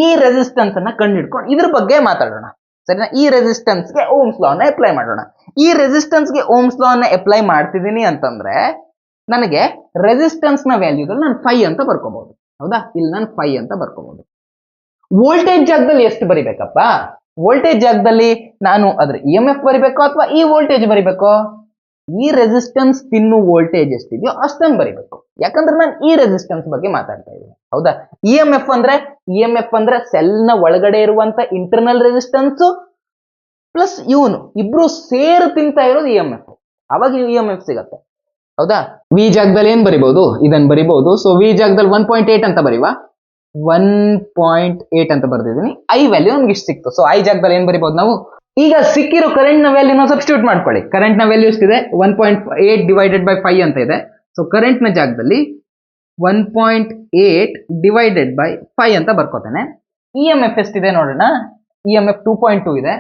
ಈ ರೆಸಿಸ್ಟೆನ್ಸ್ ಅನ್ನ ಕಂಡಿಡ್ಕೊಂಡು ಇದ್ರ ಬಗ್ಗೆ ಮಾತಾಡೋಣ, ಸರಿನಾ. ಈ ರೆಸಿಸ್ಟೆನ್ಸ್ ಗೆ ಓಮ್ಸ್ ಲಾ ಅನ್ನ ಅಪ್ಲೈ ಮಾಡೋಣ. ಈ ರೆಸಿಸ್ಟೆನ್ಸ್ ಗೆ ಓಮ್ಸ್ ಲಾ ಅನ್ನ ಅಪ್ಲೈ ಮಾಡ್ತಿದ್ದೀನಿ ಅಂತಂದ್ರೆ ನನಗೆ ರೆಸಿಸ್ಟೆನ್ಸ್ ನ ವ್ಯಾಲ್ಯೂದಲ್ಲಿ ನಾನು 5 ಅಂತ ಬರ್ಕೋಬಹುದು, ಹೌದಾ. ಇಲ್ಲಿ ನಾನು 5 ಅಂತ ಬರ್ಕೋಬಹುದು. ವೋಲ್ಟೇಜ್ ಜಾಗದಲ್ಲಿ ಎಷ್ಟು ಬರಿಬೇಕಪ್ಪ, ವೋಲ್ಟೇಜ್ ಜಾಗದಲ್ಲಿ ನಾನು ಅದ್ರ EMF ಬರಿಬೇಕೋ ಅಥವಾ ಈ ವೋಲ್ಟೇಜ್ ಬರಿಬೇಕೋ, ಈ ರೆಸಿಸ್ಟೆನ್ಸ್ ತಿನ್ನು ವೋಲ್ಟೇಜ್ ಎಷ್ಟಿದೆಯೋ ಅಷ್ಟನ್ನು ಬರಿಬೇಕು. ಯಾಕಂದ್ರೆ ನಾನು ಈ ರೆಸಿಸ್ಟೆನ್ಸ್ ಬಗ್ಗೆ ಮಾತಾಡ್ತಾ ಇದ್ದೀನಿ. ಹೌದಾ? ಇ ಎಂ ಎಫ್ ಅಂದ್ರೆ ಸೆಲ್ ನ ಒಳಗಡೆ ಇರುವಂತ ಇಂಟರ್ನಲ್ ರೆಸಿಸ್ಟೆನ್ಸ್ ಪ್ಲಸ್ ಇವನು ಇಬ್ರು ಸೇರು ತಿಂತಾ ಇರೋದು ಇ ಎಂ ಎಫ್. ಅವಾಗ ಇ ಎಂ ಎಫ್ ಸಿಗತ್ತೆ. ಹೌದಾ? ವಿ ಜಾಗದಲ್ಲಿ ಏನ್ ಬರಿಬಹುದು? ಇದನ್ನ ಬರಿಬಹುದು. ಸೊ ವಿ ಜಾಗದಲ್ಲಿ 1.8 ಅಂತ ಬರೀವ. 1.8 ಅಂತ ಬರ್ದಿದ್ದೀನಿ. ಐ ವ್ಯಾಲ್ಯೂ ನಮ್ಗೆ ಇಷ್ಟು ಸಿಕ್ತು. ಸೊ ಐ ಜಾಗದಲ್ಲಿ ಏನ್ ಬರಿಬಹುದು ನಾವು? ಈಗ ಸಿಕ್ಕಿರೋ ಕರೆಂಟ್ ನ ವ್ಯಾಲ್ಯೂನ ಸಬ್ಸ್ಟಿಟ್ಯೂಟ್ ಮಾಡ್ಕೊಳ್ಳಿ. ಕರೆಂಟ್ ನ ವ್ಯಾಲ್ಯೂ ಎಷ್ಟಿದೆ? 1.8 ಡಿವೈಡೆಡ್ ಬೈ 5 ಅಂತ ಇದೆ. ಸೊ ಕರೆಂಟ್ ನ ಜಾಗದಲ್ಲಿ 1.8 ಡಿವೈಡೆಡ್ ಬೈ 5 ಅಂತ ಬರ್ಕೋತೇನೆ. ಇ ಎಂ ಎಫ್ ಎಷ್ಟಿದೆ ನೋಡೋಣ. ಇ ಎಂ ಎಫ್ 2.2 ಇದೆ.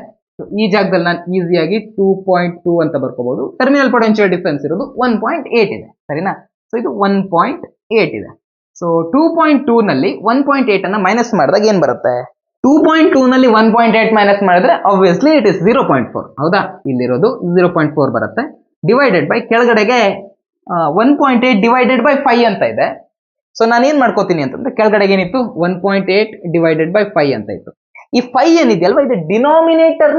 ಈ ಜಾಗದಲ್ಲಿ ನಾನು ಈಸಿಯಾಗಿ 2.2 ಅಂತ ಬರ್ಕೋಬಹುದು. ಟರ್ಮಿನಲ್ ಪೊಟೆನ್ಶಿಯಲ್ ಡಿಫರೆನ್ಸ್ ಇರೋದು 1.8 ಇದೆ. ಸರಿನಾ? ಸೊ ಇದು 1.8 ಇದೆ. ಸೊ 2.2 ನಲ್ಲಿ 1.8 ಅನ್ನ ಮೈನಸ್ ಮಾಡಿದಾಗ ಏನ್ ಬರುತ್ತೆ? 2.2 ನಲ್ಲಿ 1.8 ಮೈನಸ್ ಮಾಡಿದ್ರೆ ಆಬ್ವಿಯಸ್ಲಿ ಇಟ್ ಇಸ್ 0.4. ಹೌದಾ? ಇಲ್ಲಿರೋದು 0.4 ಬರುತ್ತೆ. ಡಿವೈಡೆಡ್ ಬೈ ಕೆಳಗಡೆಗೆ 1.8 ಡಿವೈಡೆಡ್ ಬೈ 5 ಅಂತ ಇದೆ. ಸೊ ನಾನು ಏನ್ ಮಾಡ್ಕೋತೀನಿ ಅಂತಂದ್ರೆ ಕೆಳಗಡೆಗೆ ಏನಿತ್ತು? 1.8 ಡಿವೈಡೆಡ್ ಬೈ 5 ಅಂತ ಇತ್ತು. ಈ 5 ಏನಿದೆಯಲ್ವಾ, ಇದು ಡಿನಾಮಿನೇಟರ್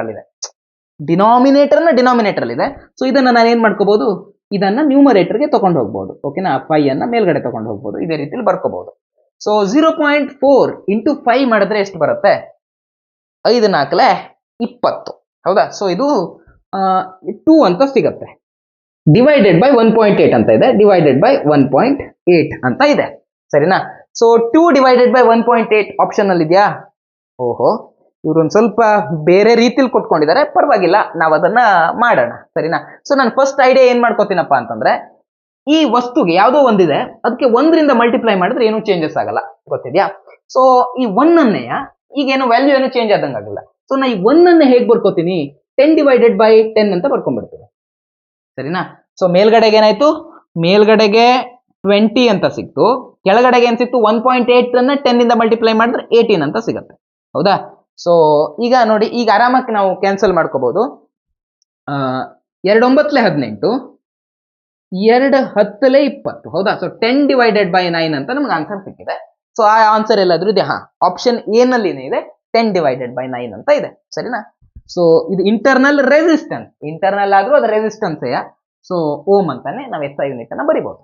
ಅಲ್ಲಿ ಇದೆ. ಸೊ ಇದನ್ನ ನಾನು ಏನ್ ಮಾಡ್ಕೋಬಹುದು? ಇದನ್ನ ನ್ಯೂಮರೇಟರ್ಗೆ ತಗೊಂಡು ಹೋಗ್ಬಹುದು. ಓಕೆನಾ? 5 ಅನ್ನ ಮೇಲ್ಗಡೆ ತಗೊಂಡು ಹೋಗ್ಬಹುದು. ಇದೇ ರೀತಿಯಲ್ಲಿ ಬರ್ಕೋಬಹುದು. ಸೊ 0.4 ಇಂಟು 5 ಮಾಡಿದ್ರೆ ಎಷ್ಟು ಬರುತ್ತೆ? 5 4 20. ಹೌದಾ? ಸೊ ಇದು 2 ಅಂತ ಸಿಗತ್ತೆ. ಡಿವೈಡೆಡ್ ಬೈ 1.8 ಅಂತ ಇದೆ. ಡಿವೈಡೆಡ್ ಬೈ 1.8 ಅಂತ ಇದೆ. ಸರಿನಾ? ಸೊ 2 ಡಿವೈಡೆಡ್ ಬೈ 1.8 ಆಪ್ಷನ್ ಅಲ್ಲಿ ಇದೆಯಾ? ಓಹೋ, ಇವ್ರು ಒಂದ್ ಸ್ವಲ್ಪ ಬೇರೆ ರೀತಿಲಿ ಕೊಟ್ಕೊಂಡಿದ್ದಾರೆ. ಪರವಾಗಿಲ್ಲ, ನಾವು ಅದನ್ನ ಮಾಡೋಣ. ಸರಿನಾ? ಸೊ ನಾನು ಫಸ್ಟ್ ಐಡಿಯಾ ಏನ್ ಮಾಡ್ಕೋತೀನಪ್ಪ ಅಂತಂದ್ರೆ, ಈ ವಸ್ತುಗೆ ಯಾವುದೋ ಒಂದಿದೆ, ಅದಕ್ಕೆ 1ರಿಂದ ಮಲ್ಟಿಪ್ಲೈ ಮಾಡಿದ್ರೆ ಏನು ಚೇಂಜಸ್ ಆಗಲ್ಲ. ಗೊತ್ತಿದ್ಯಾ? ಸೊ ಈ 1 ಅನ್ನೇ ಈಗ ಏನು ವ್ಯಾಲ್ಯೂ ಏನು ಚೇಂಜ್ ಆದಂಗ ಆಗಲ್ಲ. ಸೊ ನಾ ಈ 1 ಅನ್ನೇ ಹೇಗೆ ಬರ್ಕೋತೀನಿ? 10 ಡಿವೈಡೆಡ್ ಬೈ 10 ಅಂತ ಬರ್ಕೊಂಡ್ಬಿಡ್ತೀನಿ. ಸರಿನಾ? ಸೊ ಮೇಲ್ಗಡೆಗೆ ಏನಾಯ್ತು? ಮೇಲ್ಗಡೆಗೆ 20 ಅಂತ ಸಿಕ್ತು. ಕೆಳಗಡೆಗೆ ಏನ್ ಸಿಕ್ತು? 1.8 ಅನ್ನ 10 ಇಂದ ಮಲ್ಟಿಪ್ಲೈ ಮಾಡಿದ್ರೆ 18 ಅಂತ ಸಿಗತ್ತೆ. ಹೌದಾ? ಸೊ ಈಗ ನೋಡಿ, ಈಗ ಆರಾಮಾಗಿ ನಾವು ಕ್ಯಾನ್ಸಲ್ ಮಾಡ್ಕೋಬಹುದು. 2 9 18, 2 10 20. ಹೌದಾ? ಸೊ 10 ಡಿವೈಡೆಡ್ ಬೈ 9 ಅಂತ ನಮ್ಗೆ ಆನ್ಸರ್ ಸಿಕ್ಕಿದೆ. ಸೊ ಆ ಆನ್ಸರ್ ಎಲ್ಲಾದ್ರೂ ಇದೆ? ಆಪ್ಷನ್ ಎ ನಲ್ಲಿ ಇದೆ, 10 ಡಿವೈಡೆಡ್ ಬೈ 9 ಅಂತ ಇದೆ. ಸರಿನಾ? ಸೊ ಇದು ಇಂಟರ್ನಲ್ ರೆಸಿಸ್ಟೆನ್ಸ್. ಇಂಟರ್ನಲ್ ಆದ್ರೂ ಅದು ರೆಸಿಸ್ಟೆನ್ಸ್. ಸೊ ಓಮ್ ಅಂತಾನೆ ನಾವು SI ಯೂನಿಟ್ ಅನ್ನ ಬರಿಬಹುದು.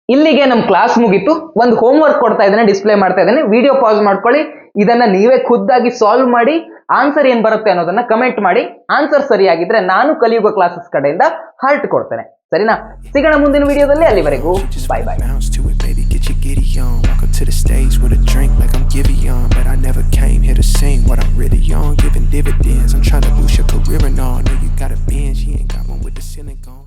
ಇಲ್ಲಿಗೆ ನಮ್ಮ ಕ್ಲಾಸ್ ಮುಗೀತು. ಒಂದು ಹೋಮ್ ವರ್ಕ್ ಕೊಡ್ತಾ ಇದ್ದೇನೆ, ಡಿಸ್ಪ್ಲೇ ಮಾಡ್ತಾ ಇದ್ದೇನೆ. ವಿಡಿಯೋ ಪಾಸ್ ಮಾಡ್ಕೊಳ್ಳಿ. ಇದನ್ನ ನೀವೇ ಖುದ್ದಾಗಿ ಸಾಲ್ವ್ ಮಾಡಿ ಆನ್ಸರ್ ಏನ್ ಬರುತ್ತೆ ಅನ್ನೋದನ್ನ ಕಮೆಂಟ್ ಮಾಡಿ. ಆನ್ಸರ್ ಸರಿಯಾಗಿದ್ರೆ ನಾನು ಕಲಿಯುಗ ಕ್ಲಾಸಸ್ ಕಡೆಯಿಂದ ಹಾರ್ಟ್ ಕೊಡ್ತೇನೆ. ಸರಿನಾ? ಸಿಗೋಣ ಮುಂದಿನ ವಿಡಿಯೋದಲ್ಲಿ. ಅಲ್ಲಿವರೆಗೂ bye bye. Welcome to the stage with a drink like I'm Giveon, but I never came here to sing what I'm really on, giving dividends. I'm trying to boost your career and all. Know you got a Benz, you ain't got one with the ceiling gone.